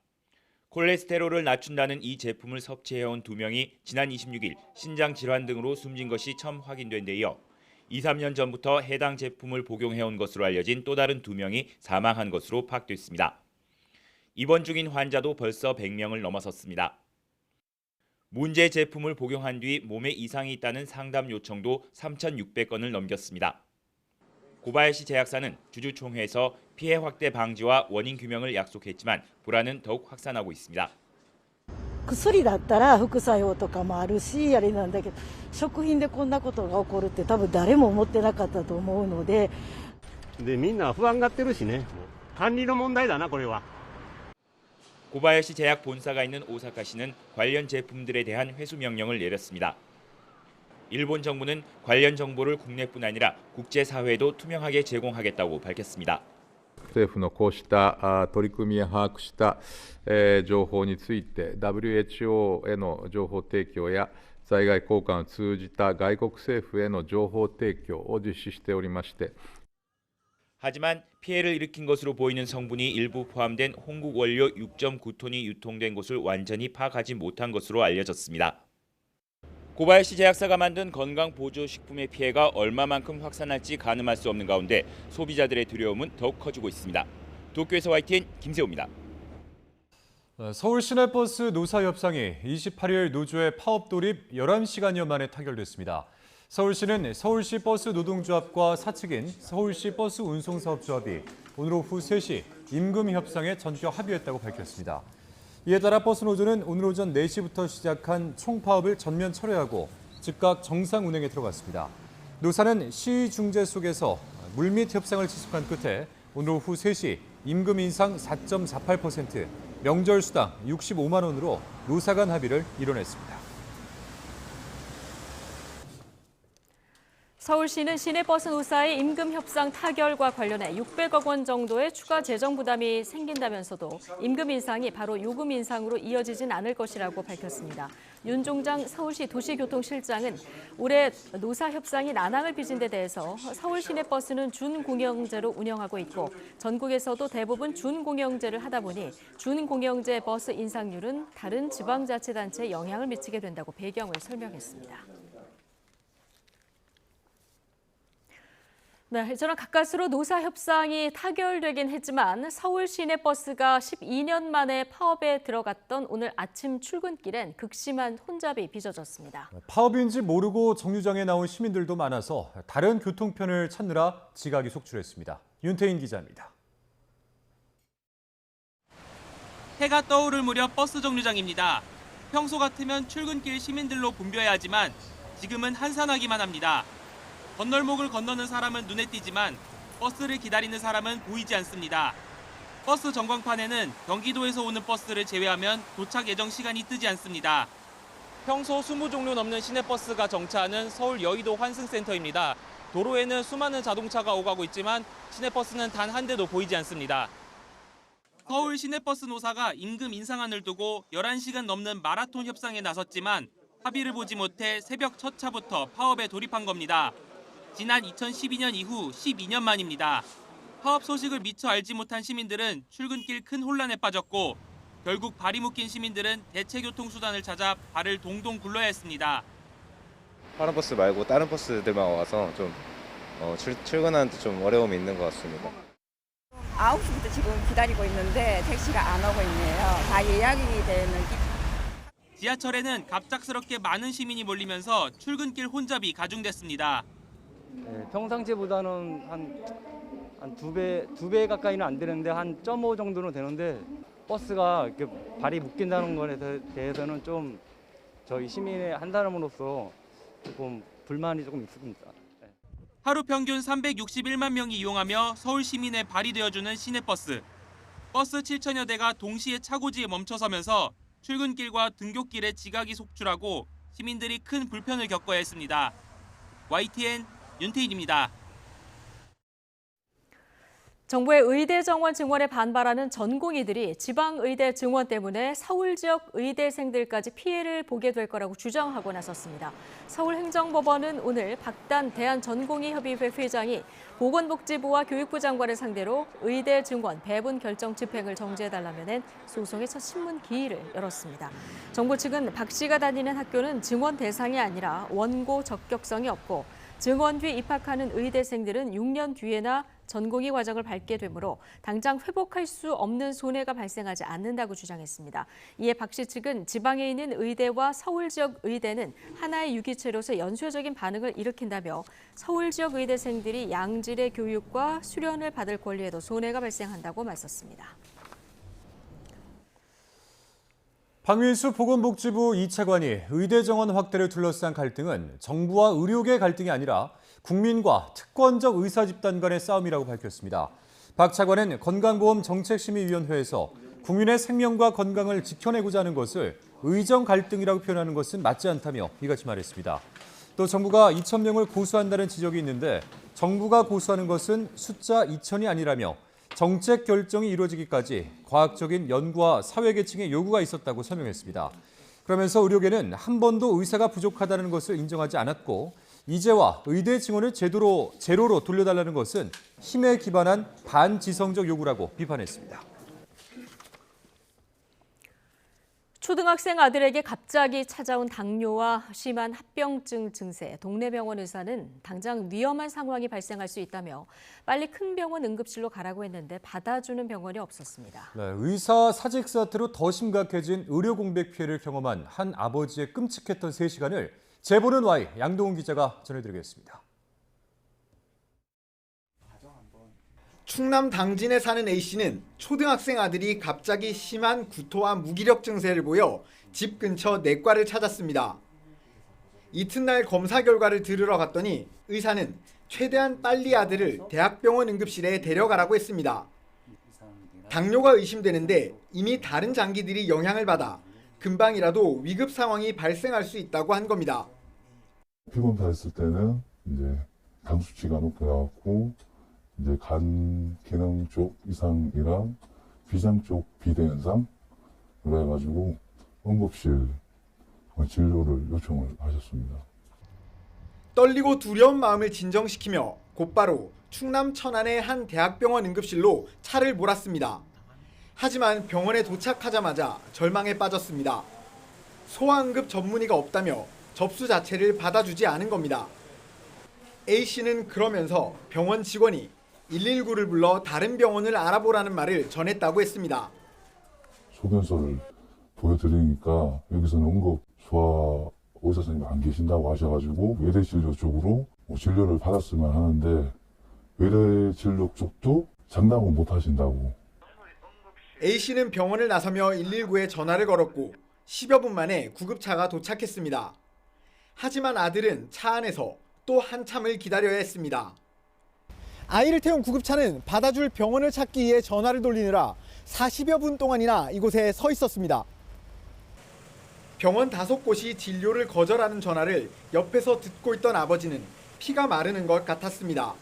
콜레스테롤을 낮춘다는 이 제품을 섭취해온 2명이 지난 26일 신장 질환 등으로 숨진 것이 처음 확인된 데 이어 2, 3년 전부터 해당 제품을 복용해온 것으로 알려진 또 다른 2명이 사망한 것으로 파악됐습니다. 입원 중인 환자도 벌써 100명을 넘어섰습니다. 문제 제품을 복용한 뒤 몸에 이상이 있다는 상담 요청도 3,600건을 넘겼습니다. 고바야시 제약사는 주주총회에서 피해 확대 방지와 원인 규명을 약속했지만 불안은 더욱 확산하고 있습니다.
薬だったら副作用とかもあるしあれなんだけど食品でこんなことが起こるって多分誰も思ってなかったと思うので
みんな不安がってるしね管理の問題だなこれは
고바야시 제약 본사가 있는 오사카시는 관련 제품들에 대한 회수 명령을 내렸습니다. 일본 정부는 관련 정보를 국내뿐 아니라 국제사회에도 투명하게 제공하겠다고 밝혔습니다.
政府のこうした取り組みや把握した情報について WHO への情報提供や在外公館を通じた外国政府への情報提供を実施しておりまして
하지만 피해를 일으킨 것으로 보이는 성분이 일부 포함된 홍국 원료 6.9톤이 유통된 곳을 완전히 파악하지 못한 것으로 알려졌습니다. 고바야시 제약사가 만든 건강보조식품의 피해가 얼마만큼 확산할지 가늠할 수 없는 가운데 소비자들의 두려움은 더욱 커지고 있습니다. 도쿄에서 YTN 김세호입니다.
서울 시내버스 노사협상이 28일 노조의 파업 돌입 11시간여 만에 타결됐습니다. 서울시는 서울시 버스 노동조합과 사측인 서울시 버스 운송사업조합이 오늘 오후 3시 임금 협상에 전격 합의했다고 밝혔습니다. 이에 따라 버스 노조는 오늘 오전 4시부터 시작한 총파업을 전면 철회하고 즉각 정상 운행에 들어갔습니다. 노사는 시위 중재 속에서 물밑 협상을 지속한 끝에 오늘 오후 3시 임금 인상 4.48%, 명절 수당 65만 원으로 노사 간 합의를 이뤄냈습니다.
서울시는 시내버스 노사의 임금 협상 타결과 관련해 600억 원 정도의 추가 재정 부담이 생긴다면서도 임금 인상이 바로 요금 인상으로 이어지진 않을 것이라고 밝혔습니다. 윤종장 서울시 도시교통실장은 올해 노사 협상이 난항을 빚은 데 대해서 서울 시내버스는 준공영제로 운영하고 있고 전국에서도 대부분 준공영제를 하다 보니 준공영제 버스 인상률은 다른 지방자치단체에 영향을 미치게 된다고 배경을 설명했습니다. 네, 이처럼 가까스로 노사 협상이 타결되긴 했지만 서울 시내버스가 12년 만에 파업에 들어갔던 오늘 아침 출근길엔 극심한 혼잡이 빚어졌습니다.
파업인지 모르고 정류장에 나온 시민들도 많아서 다른 교통편을 찾느라 지각이 속출했습니다. 윤태인 기자입니다.
해가 떠오를 무렵 버스 정류장입니다. 평소 같으면 출근길 시민들로 붐벼야 하지만 지금은 한산하기만 합니다. 건널목을 건너는 사람은 눈에 띄지만 버스를 기다리는 사람은 보이지 않습니다. 버스 전광판에는 경기도에서 오는 버스를 제외하면 도착 예정 시간이 뜨지 않습니다. 평소 20종류 넘는 시내버스가 정차하는 서울 여의도 환승센터입니다. 도로에는 수많은 자동차가 오가고 있지만 시내버스는 단 한 대도 보이지 않습니다. 서울 시내버스 노사가 임금 인상안을 두고 11시간 넘는 마라톤 협상에 나섰지만 합의를 보지 못해 새벽 첫 차부터 파업에 돌입한 겁니다. 지난 2012년 이후 12년 만입니다. 파업 소식을 미처 알지 못한 시민들은 출근길 큰 혼란에 빠졌고 결국 발이 묶인 시민들은 대체 교통수단을 찾아 발을 동동 굴러야 했습니다.
파란 버스 말고 다른 버스들만 와서 좀 출근하는데 좀 어려움이 있는 것 같습니다.
9시부터 지금 기다리고 있는데 택시가 안 오고 있네요. 다 예약이 되는.
지하철에는 갑작스럽게 많은 시민이 몰리면서 출근길 혼잡이 가중됐습니다.
네, 평상시보다는 한 두 배 가까이는 안 되는데 한 0.5 정도는 되는데 버스가 이렇게 발이 묶인다는 것에 대해서는 좀 저희 시민의 한 사람으로서 조금 불만이 조금 있습니다. 네.
하루 평균 361만 명이 이용하며 서울 시민의 발이 되어주는 시내버스. 버스 7천여 대가 동시에 차고지에 멈춰서면서 출근길과 등굣길에 지각이 속출하고 시민들이 큰 불편을 겪어야 했습니다. YTN 윤태인입니다.
정부의 의대 정원 증원에 반발하는 전공의들이 지방의대 증원 때문에 서울 지역 의대생들까지 피해를 보게 될 거라고 주장하고 나섰습니다. 서울행정법원은 오늘 박단 대한전공의협의회 회장이 보건복지부와 교육부 장관을 상대로 의대 증원 배분 결정 집행을 정지해달라며 낸 소송의 첫 신문 기일을 열었습니다. 정부 측은 박 씨가 다니는 학교는 증원 대상이 아니라 원고 적격성이 없고 증원 뒤 입학하는 의대생들은 6년 뒤에나 전공의 과정을 밟게 되므로 당장 회복할 수 없는 손해가 발생하지 않는다고 주장했습니다. 이에 박 씨 측은 지방에 있는 의대와 서울 지역 의대는 하나의 유기체로서 연쇄적인 반응을 일으킨다며 서울 지역 의대생들이 양질의 교육과 수련을 받을 권리에도 손해가 발생한다고 맞섰습니다.
박민수 보건복지부 2차관이 의대 정원 확대를 둘러싼 갈등은 정부와 의료계 갈등이 아니라 국민과 특권적 의사집단 간의 싸움이라고 밝혔습니다. 박 차관은 건강보험정책심의위원회에서 국민의 생명과 건강을 지켜내고자 하는 것을 의정 갈등이라고 표현하는 것은 맞지 않다며 이같이 말했습니다. 또 정부가 2,000명을 고수한다는 지적이 있는데 정부가 고수하는 것은 숫자 2,000이 아니라며 정책 결정이 이루어지기까지 과학적인 연구와 사회계층의 요구가 있었다고 설명했습니다. 그러면서 의료계는 한 번도 의사가 부족하다는 것을 인정하지 않았고 이제와 의대 증원을 제로로 돌려달라는 것은 힘에 기반한 반지성적 요구라고 비판했습니다.
초등학생 아들에게 갑자기 찾아온 당뇨와 심한 합병증 증세, 동네 병원 의사는 당장 위험한 상황이 발생할 수 있다며 빨리 큰 병원 응급실로 가라고 했는데 받아주는 병원이 없었습니다.
네, 의사 사직 사태로 더 심각해진 의료 공백 피해를 경험한 한 아버지의 끔찍했던 3시간을 제보는 Y 양동훈 기자가 전해드리겠습니다.
충남 당진에 사는 A씨는 초등학생 아들이 갑자기 심한 구토와 무기력 증세를 보여 집 근처 내과를 찾았습니다. 이튿날 검사 결과를 들으러 갔더니 의사는 최대한 빨리 아들을 대학병원 응급실에 데려가라고 했습니다. 당뇨가 의심되는데 이미 다른 장기들이 영향을 받아 금방이라도 위급 상황이 발생할 수 있다고 한 겁니다.
피검사했을 때는 이제 당 수치가 높게 나왔고 이제 간 기능 쪽 이상이랑 비장 쪽 비대 현상 그래가지고 응급실 진료를 요청을 하셨습니다.
떨리고 두려운 마음을 진정시키며 곧바로 충남 천안의 한 대학병원 응급실로 차를 몰았습니다. 하지만 병원에 도착하자마자 절망에 빠졌습니다. 소아응급 전문의가 없다며 접수 자체를 받아주지 않은 겁니다. A씨는 그러면서 병원 직원이 119를 불러 다른 병원을 알아보라는 말을 전했다고 했습니다.
소견서를 보여드리니까 여기서는 응급 소아 의사 선생님이 안 계신다고 하셔가지고 외래 진료 쪽으로 진료를 받았으면 하는데 외래 진료 쪽도 장담은 못 하신다고.
A씨는 병원을 나서며 119에 전화를 걸었고 10여 분 만에 구급차가 도착했습니다. 하지만 아들은 차 안에서 또 한참을 기다려야 했습니다. 아이를 태운 구급차는 받아줄 병원을 찾기 위해 전화를 돌리느라 40여 분 동안이나 이곳에 서 있었습니다. 병원 5곳이 진료를 거절하는 전화를 옆에서 듣고 있던 아버지는 피가 마르는 것 같았습니다.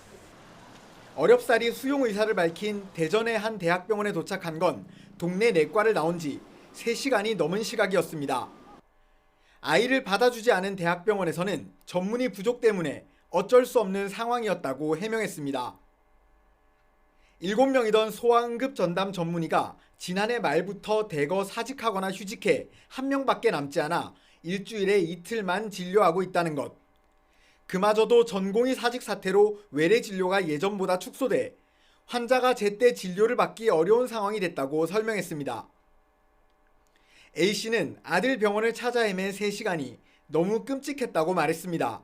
어렵사리 수용 의사를 밝힌 대전의 한 대학병원에 도착한 건 동네 내과를 나온 지 3시간이 넘은 시각이었습니다. 아이를 받아주지 않은 대학병원에서는 전문의 부족 때문에 어쩔 수 없는 상황이었다고 해명했습니다. 7명이던 소아응급 전담 전문의가 지난해 말부터 대거 사직하거나 휴직해 1명밖에 남지 않아 일주일에 이틀만 진료하고 있다는 것. 그마저도 전공의 사직 사태로 외래 진료가 예전보다 축소돼 환자가 제때 진료를 받기 어려운 상황이 됐다고 설명했습니다. A씨는 아들 병원을 찾아 헤맨 3시간이 너무 끔찍했다고 말했습니다.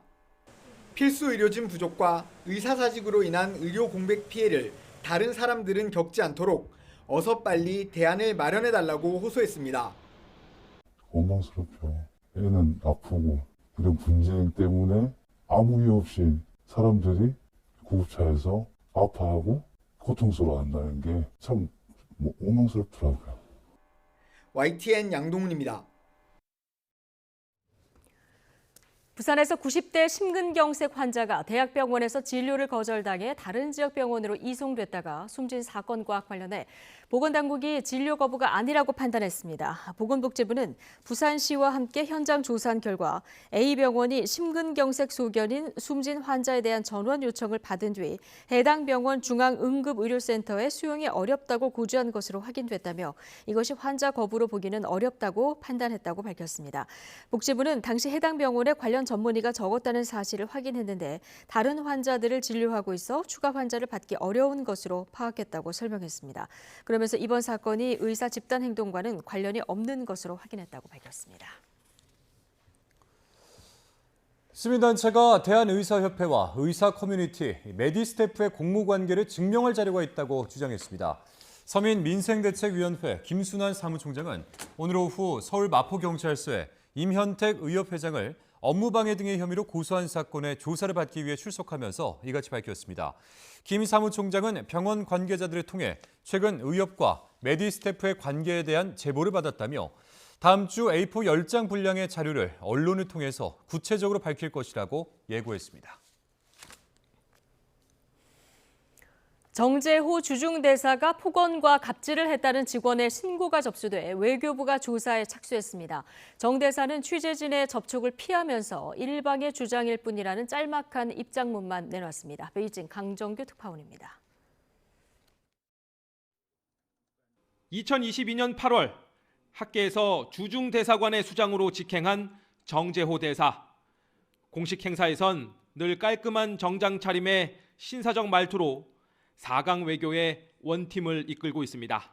필수 의료진 부족과 의사사직으로 인한 의료 공백 피해를 다른 사람들은 겪지 않도록 어서 빨리 대안을 마련해달라고 호소했습니다.
원망스럽죠. 애는 아프고 이런 분쟁 때문에 아무 이유 없이 사람들이 구급차에서 아파하고 고통스러워한다는 게 참 원망스럽더라고요.
YTN 양동훈입니다.
부산에서 90대 심근경색 환자가 대학병원에서 진료를 거절당해 다른 지역 병원으로 이송됐다가 숨진 사건과 관련해 보건당국이 진료 거부가 아니라고 판단했습니다. 보건복지부는 부산시와 함께 현장 조사한 결과 A병원이 심근경색 소견인 숨진 환자에 대한 전원 요청을 받은 뒤 해당 병원 중앙응급의료센터에 수용이 어렵다고 고지한 것으로 확인됐다며 이것이 환자 거부로 보기는 어렵다고 판단했다고 밝혔습니다. 복지부는 당시 해당 병원에 관련 전문의가 적었다는 사실을 확인했는데 다른 환자들을 진료하고 있어 추가 환자를 받기 어려운 것으로 파악했다고 설명했습니다. 그러면서 이번 사건이 의사 집단 행동과는 관련이 없는 것으로 확인했다고 밝혔습니다.
시민단체가 대한의사협회와 의사 커뮤니티, 메디스태프의 공무관계를 증명할 자료가 있다고 주장했습니다. 서민민생대책위원회 김순환 사무총장은 오늘 오후 서울 마포경찰서에 임현택 의협회장을 업무방해 등의 혐의로 고소한 사건의 조사를 받기 위해 출석하면서 이같이 밝혔습니다. 김 사무총장은 병원 관계자들을 통해 최근 의협과 메디스태프의 관계에 대한 제보를 받았다며 다음 주 A4 10장 분량의 자료를 언론을 통해서 구체적으로 밝힐 것이라고 예고했습니다.
정재호 주중대사가 폭언과 갑질을 했다는 직원의 신고가 접수돼 외교부가 조사에 착수했습니다. 정 대사는 취재진의 접촉을 피하면서 일방의 주장일 뿐이라는 짤막한 입장문만 내놨습니다. 베이징 강정규 특파원입니다.
2022년 8월 학계에서 주중대사관의 수장으로 직행한 정재호 대사. 공식 행사에선 늘 깔끔한 정장 차림의 신사적 말투로 4강 외교의 원팀을 이끌고 있습니다.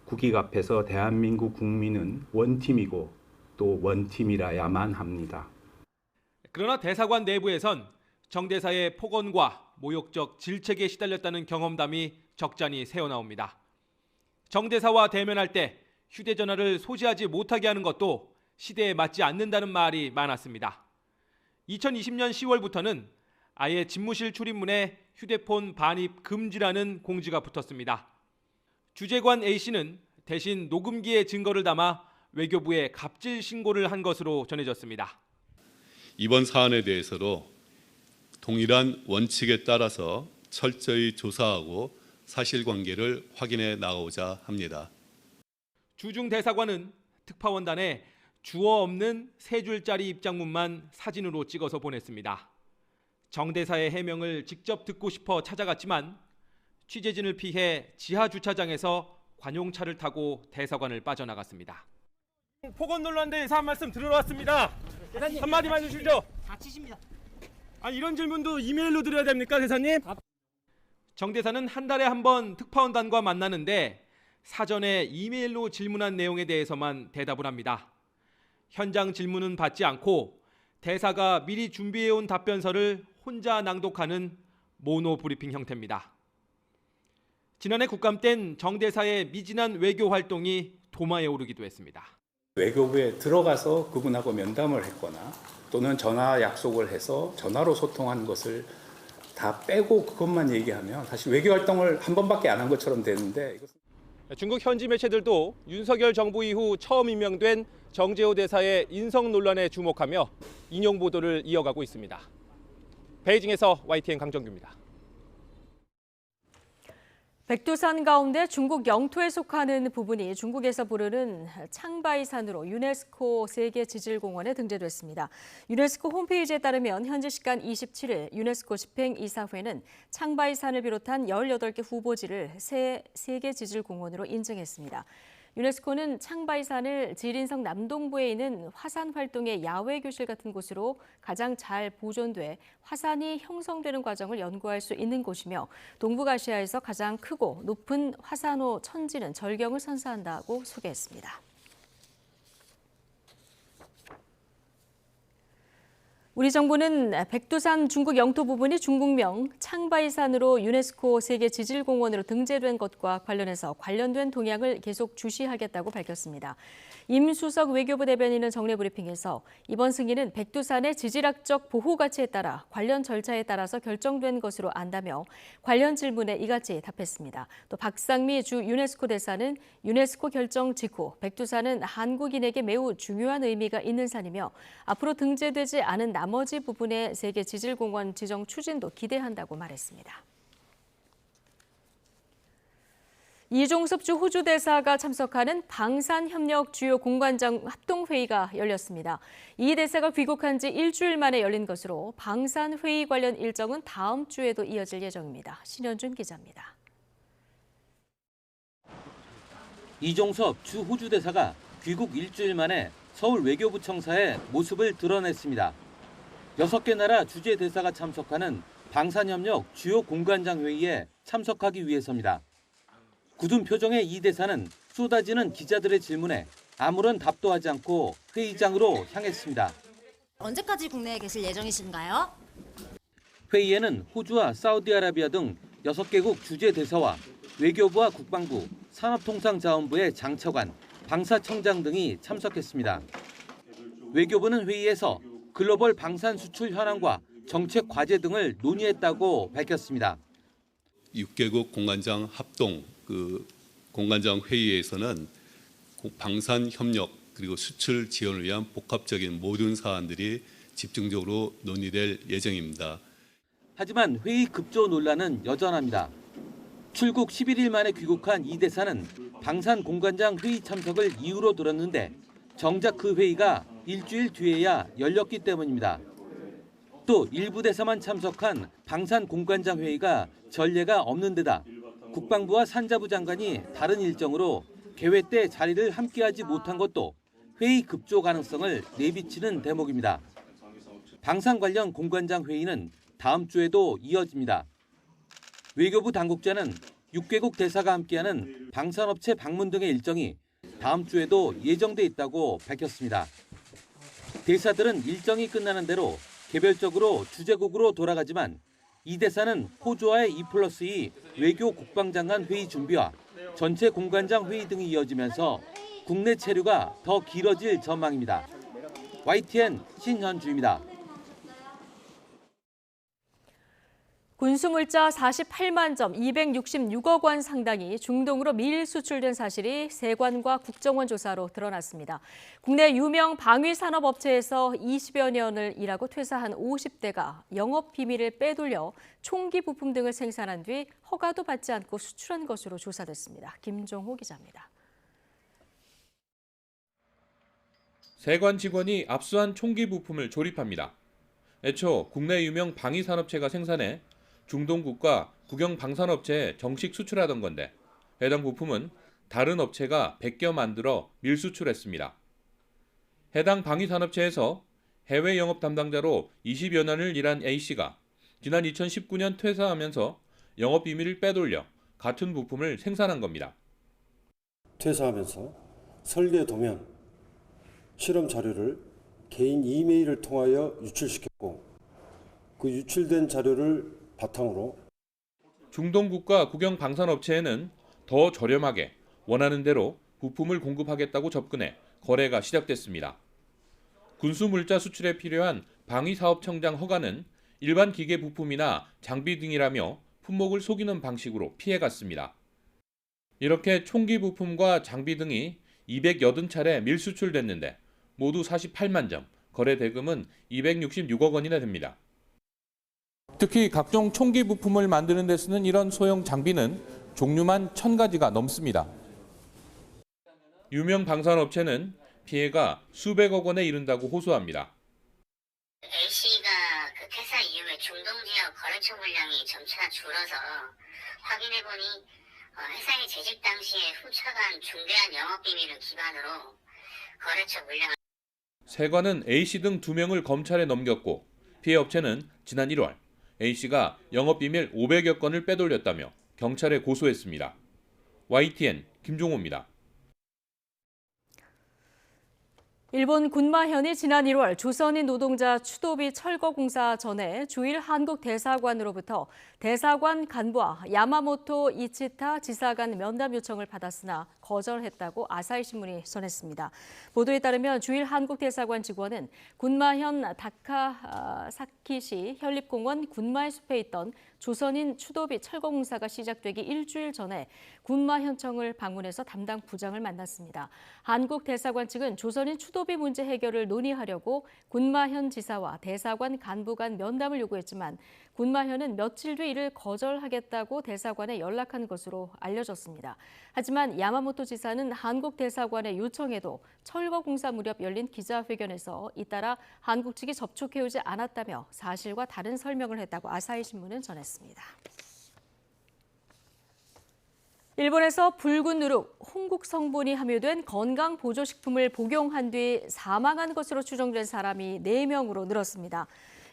국익 앞에서 대한민국 국민은 원팀이고 또 원팀이라야만 합니다.
그러나 대사관 내부에선 정 대사의 폭언과 모욕적 질책에 시달렸다는 경험담이 적잖이 새어나옵니다. 정 대사와 대면할 때 휴대전화를 소지하지 못하게 하는 것도 시대에 맞지 않는다는 말이 많았습니다. 2020년 10월부터는 아예 집무실 출입문에 휴대폰 반입 금지라는 공지가 붙었습니다. 주재관 A씨는 대신 녹음기에 증거를 담아 외교부에 갑질 신고를 한 것으로 전해졌습니다.
이번 사안에 대해서도 동일한 원칙에 따라서 철저히 조사하고 사실관계를 확인해 나가고자 합니다.
주중대사관은 특파원단에 주어 없는 3줄짜리 입장문만 사진으로 찍어서 보냈습니다. 정 대사의 해명을 직접 듣고 싶어 찾아갔지만 취재진을 피해 지하 주차장에서 관용차를 타고 대사관을 빠져나갔습니다.
폭언 논란에 대해서 한 말씀 들으러 왔습니다. 한마디만 해주시죠.
다치십니다.
이런 질문도 이메일로 드려야 됩니까, 대사님?
정 대사는 한 달에 한 번 특파원단과 만나는데 사전에 이메일로 질문한 내용에 대해서만 대답을 합니다. 현장 질문은 받지 않고 대사가 미리 준비해온 답변서를 혼자 낭독하는 모노 브리핑 형태입니다. 지난해 국감 땐 정 대사의 미진한 외교 활동이 도마에 오르기도 했습니다.
외교부에 들어가서 그분하고 면담을 했거나 또는 전화 약속을 해서 전화로 소통한 것을 다 빼고 그것만 얘기하면 사실 외교 활동을 한 번밖에 안 한 것처럼 되는데
중국 현지 매체들도 윤석열 정부 이후 처음 임명된 정재호 대사의 인성 논란에 주목하며 인용 보도를 이어가고 있습니다. 베이징에서 YTN 강정규입니다.
백두산 가운데 중국 영토에 속하는 부분이 중국에서 부르는 창바이산으로 유네스코 세계지질공원에 등재됐습니다. 유네스코 홈페이지에 따르면 현지 시간 27일 유네스코 집행이사회는 창바이산을 비롯한 18개 후보지를 새 세계지질공원으로 인증했습니다. 유네스코는 창바이산을 지린성 남동부에 있는 화산 활동의 야외 교실 같은 곳으로 가장 잘 보존돼 화산이 형성되는 과정을 연구할 수 있는 곳이며 동북아시아에서 가장 크고 높은 화산호 천지는 절경을 선사한다고 소개했습니다. 우리 정부는 백두산 중국 영토 부분이 중국명 창바이산으로 유네스코 세계지질공원으로 등재된 것과 관련해서 관련된 동향을 계속 주시하겠다고 밝혔습니다. 임수석 외교부 대변인은 정례 브리핑에서 이번 승인은 백두산의 지질학적 보호 가치에 따라 관련 절차에 따라서 결정된 것으로 안다며 관련 질문에 이같이 답했습니다. 또 박상미 주 유네스코 대사는 유네스코 결정 직후 백두산은 한국인에게 매우 중요한 의미가 있는 산이며 앞으로 등재되지 않은 나머지 부분의 세계지질공원 지정 추진도 기대한다고 말했습니다. 이종섭 주 호주 대사가 참석하는 방산협력 주요 공관장 합동회의가 열렸습니다. 이 대사가 귀국한 지 일주일 만에 열린 것으로 방산회의 관련 일정은 다음 주에도 이어질 예정입니다. 신현준 기자입니다.
이종섭 주 호주 대사가 귀국 일주일 만에 서울 외교부청사에 모습을 드러냈습니다. 6개 나라 주재 대사가 참석하는 방산협력 주요 공관장 회의에 참석하기 위해서입니다. 굳은 표정의 이 대사는 쏟아지는 기자들의 질문에 아무런 답도 하지 않고 회의장으로 향했습니다.
언제까지 국내에 계실 예정이신가요?
회의에는 호주와 사우디아라비아 등 6개국 주재 대사와 외교부와 국방부, 산업통상자원부의 장차관, 방사청장 등이 참석했습니다. 외교부는 회의에서 글로벌 방산 수출 현황과 정책 과제 등을 논의했다고 밝혔습니다.
6개국 공관장 합동 공관장 회의에서는 방산 협력 그리고 수출 지원을 위한 복합적인 모든 사안들이 집중적으로 논의될 예정입니다.
하지만 회의 급조 논란은 여전합니다. 출국 11일 만에 귀국한 이 대사는 방산 공관장 회의 참석을 이유로 들었는데 정작 그 회의가 일주일 뒤에야 열렸기 때문입니다. 또 일부 대사만 참석한 방산 공관장 회의가 전례가 없는 데다 국방부와 산자부 장관이 다른 일정으로 개회 때 자리를 함께하지 못한 것도 회의 급조 가능성을 내비치는 대목입니다. 방산 관련 공관장 회의는 다음 주에도 이어집니다. 외교부 당국자는 6개국 대사가 함께하는 방산업체 방문 등의 일정이 다음 주에도 예정돼 있다고 밝혔습니다. 대사들은 일정이 끝나는 대로 개별적으로 주재국으로 돌아가지만 이 대사는 호주와의 2+2 외교 국방장관 회의 준비와 전체 공관장 회의 등이 이어지면서 국내 체류가 더 길어질 전망입니다. YTN 신현주입니다.
군수물자 48만 점 266억 원 상당이 중동으로 밀수출된 사실이 세관과 국정원 조사로 드러났습니다. 국내 유명 방위산업업체에서 20여 년을 일하고 퇴사한 50대가 영업 비밀을 빼돌려 총기 부품 등을 생산한 뒤 허가도 받지 않고 수출한 것으로 조사됐습니다. 김종호 기자입니다.
세관 직원이 압수한 총기 부품을 조립합니다. 애초 국내 유명 방위산업체가 생산해 중동국가 국영 방산업체에 정식 수출하던 건데 해당 부품은 다른 업체가 베껴 만들어 밀수출했습니다. 해당 방위산업체에서 해외 영업 담당자로 20여 년을 일한 A씨가 지난 2019년 퇴사하면서 영업 비밀을 빼돌려 같은 부품을 생산한 겁니다.
퇴사하면서 설계 도면, 실험 자료를 개인 이메일을 통하여 유출시켰고 그 유출된 자료를 바탕으로
중동국가 국영 방산업체에는 더 저렴하게 원하는 대로 부품을 공급하겠다고 접근해 거래가 시작됐습니다. 군수물자 수출에 필요한 방위사업청장 허가는 일반 기계 부품이나 장비 등이라며 품목을 속이는 방식으로 피해갔습니다. 이렇게 총기 부품과 장비 등이 280차례 밀수출됐는데 모두 48만 점, 거래 대금은 266억 원이나 됩니다. 특히 각종 총기 부품을 만드는 데 쓰는 이런 소형 장비는 종류만 1000가지가 넘습니다. 유명 방산업체는 피해가 수백억 원에 이른다고 호소합니다.
A씨가 그 퇴사 이후에 중동 지역 거래처 물량이 점차 줄어서 확인해보니 회사의 재직 당시에 훔쳐간 중대한 영업 비밀을 기반으로 거래처 물량을
세관은 A씨 등 2명을 검찰에 넘겼고 피해 업체는 지난 1월 A씨가 영업비밀 500여 건을 빼돌렸다며 경찰에 고소했습니다. YTN 김종호입니다.
일본 군마현이 지난 1월 조선인 노동자 추도비 철거공사 전에 주일 한국 대사관으로부터 대사관 간부와 야마모토 이치타 지사 간 면담 요청을 받았으나 거절했다고 아사히 신문이 전했습니다. 보도에 따르면 주일 한국 대사관 직원은 군마현 다카사키시 현립공원 군마의 숲에 있던 조선인 추도비 철거공사가 시작되기 일주일 전에 군마현청을 방문해서 담당 부장을 만났습니다. 한국 대사관 측은 조선인 추도비 문제 해결을 논의하려고 군마현 지사와 대사관 간부 간 면담을 요구했지만 군마현은 며칠 뒤 이를 거절하겠다고 대사관에 연락한 것으로 알려졌습니다. 하지만 야마모토 지사는 한국 대사관의 요청에도 철거공사 무렵 열린 기자회견에서 잇따라 한국 측이 접촉해오지 않았다며 사실과 다른 설명을 했다고 아사히 신문은 전했습니다. 일본에서 붉은 누룩, 홍국 성분이 함유된 건강보조식품을 복용한 뒤 사망한 것으로 추정된 사람이 4명으로 늘었습니다.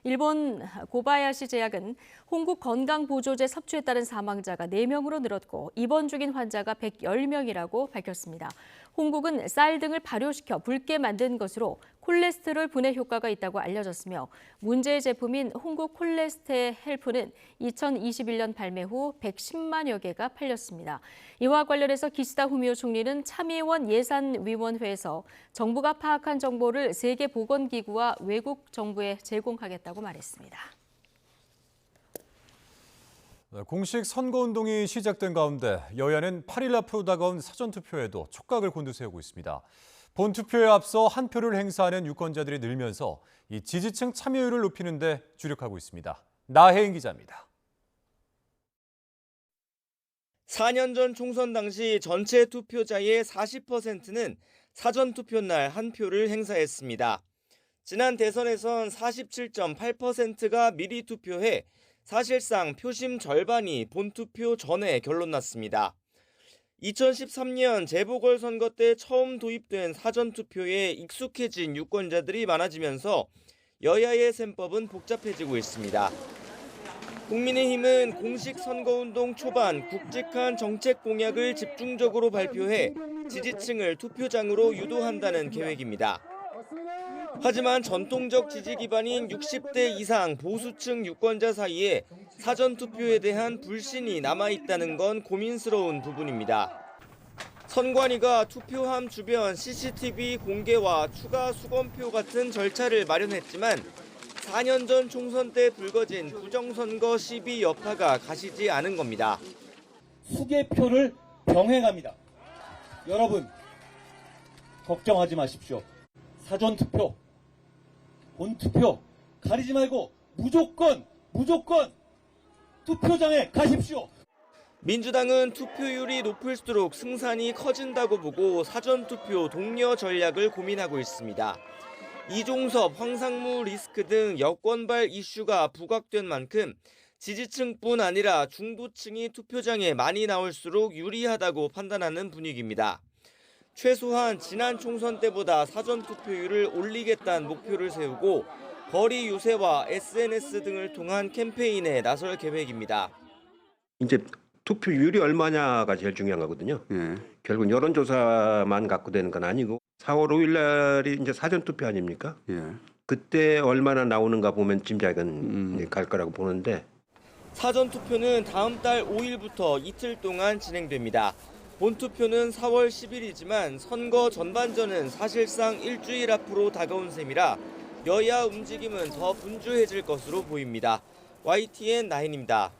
일본 고바야시 제약은 홍국 건강보조제 섭취에 따른 사망자가 4명으로 늘었고 입원 중인 환자가 110명이라고 밝혔습니다. 홍국은 쌀 등을 발효시켜 붉게 만든 것으로 콜레스테롤 분해 효과가 있다고 알려졌으며 문제의 제품인 홍국 콜레스테 헬프는 2021년 발매 후 110만여 개가 팔렸습니다. 이와 관련해서 기시다 후미오 총리는 참의원 예산위원회에서 정부가 파악한 정보를 세계보건기구와 외국 정부에 제공하겠다고 말했습니다.
공식 선거운동이 시작된 가운데 여야는 8일 앞으로 다가온 사전투표에도 촉각을 곤두세우고 있습니다. 본투표에 앞서 한 표를 행사하는 유권자들이 늘면서 이 지지층 참여율을 높이는 데 주력하고 있습니다. 나혜인 기자입니다.
4년 전 총선 당시 전체 투표자의 40%는 사전투표 날 한 표를 행사했습니다. 지난 대선에선 47.8%가 미리 투표해 사실상 표심 절반이 본투표 전에 결론났습니다. 2013년 재보궐선거 때 처음 도입된 사전투표에 익숙해진 유권자들이 많아지면서 여야의 셈법은 복잡해지고 있습니다. 국민의힘은 공식 선거운동 초반 굵직한 정책 공약을 집중적으로 발표해 지지층을 투표장으로 유도한다는 계획입니다. 하지만 전통적 지지 기반인 60대 이상 보수층 유권자 사이에 사전투표에 대한 불신이 남아있다는 건 고민스러운 부분입니다. 선관위가 투표함 주변 CCTV 공개와 추가 수검표 같은 절차를 마련했지만 4년 전 총선 때 불거진 부정선거 시비 여파가 가시지 않은 겁니다.
수개표를 병행합니다. 여러분, 걱정하지 마십시오. 사전투표, 본투표 가리지 말고 무조건 투표장에 가십시오.
민주당은 투표율이 높을수록 승산이 커진다고 보고 사전투표 독려 전략을 고민하고 있습니다. 이종섭, 황상무 리스크 등 여권발 이슈가 부각된 만큼 지지층뿐 아니라 중도층이 투표장에 많이 나올수록 유리하다고 판단하는 분위기입니다. 최소한 지난 총선 때보다 사전투표율을 올리겠다는 목표를 세우고 거리 유세와 SNS 등을 통한 캠페인에 나설 계획입니다.
이제 투표율이 얼마냐가 제일 중요한 거거든요. 결국 여론조사만 갖고 되는 건 아니고 4월 5일 날이 이제 사전투표 아닙니까? 그때 얼마나 나오는가 보면 짐작은 갈 거라고 보는데
사전투표는 다음 달 5일부터 이틀 동안 진행됩니다. 본투표는 4월 10일이지만 선거 전반전은 사실상 일주일 앞으로 다가온 셈이라 여야 움직임은 더 분주해질 것으로 보입니다. YTN 나인입니다.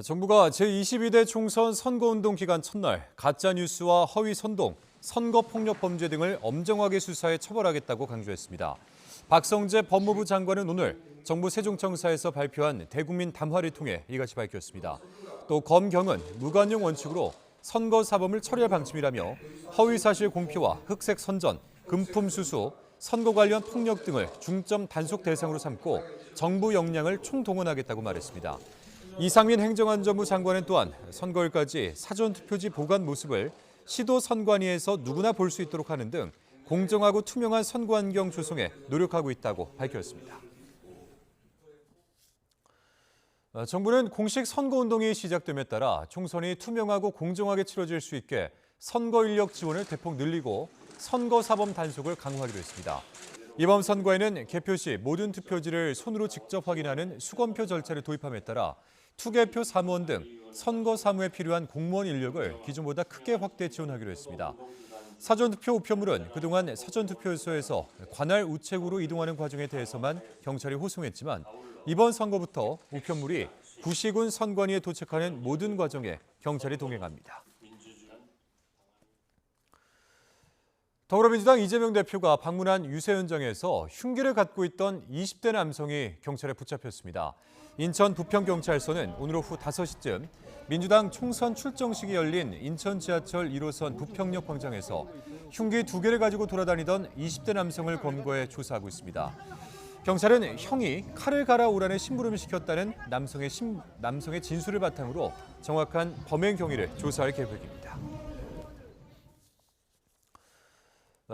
정부가 제22대 총선 선거운동 기간 첫날 가짜뉴스와 허위 선동, 선거폭력 범죄 등을 엄정하게 수사해 처벌하겠다고 강조했습니다. 박성재 법무부 장관은 오늘 정부 세종청사에서 발표한 대국민 담화를 통해 이같이 밝혔습니다. 또 검경은 무관용 원칙으로 선거사범을 처리할 방침이라며 허위사실 공표와 흑색 선전, 금품 수수, 선거 관련 폭력 등을 중점 단속 대상으로 삼고 정부 역량을 총동원하겠다고 말했습니다. 이상민 행정안전부 장관은 또한 선거일까지 사전투표지 보관 모습을 시도선관위에서 누구나 볼 수 있도록 하는 등 공정하고 투명한 선거 환경 조성에 노력하고 있다고 밝혔습니다. 정부는 공식 선거운동이 시작됨에 따라 총선이 투명하고 공정하게 치러질 수 있게 선거 인력 지원을 대폭 늘리고 선거사범 단속을 강화하기로 했습니다. 이번 선거에는 개표 시 모든 투표지를 손으로 직접 확인하는 수검표 절차를 도입함에 따라 투개표 사무원 등 선거 사무에 필요한 공무원 인력을 기존보다 크게 확대 지원하기로 했습니다. 사전투표 우편물은 그동안 사전투표소에서 관할 우체국으로 이동하는 과정에 대해서만 경찰이 호송했지만 이번 선거부터 우편물이 구시군 선관위에 도착하는 모든 과정에 경찰이 동행합니다. 더불어민주당 이재명 대표가 방문한 유세 현장에서 흉기를 갖고 있던 20대 남성이 경찰에 붙잡혔습니다. 인천 부평경찰서는 오늘 오후 5시쯤 민주당 총선 출정식이 열린 인천 지하철 1호선 부평역 광장에서 흉기 2개를 가지고 돌아다니던 20대 남성을 검거해 조사하고 있습니다. 경찰은 형이 칼을 갈아오라는 심부름을 시켰다는 남성의 진술을 바탕으로 정확한 범행 경위를 조사할 계획입니다.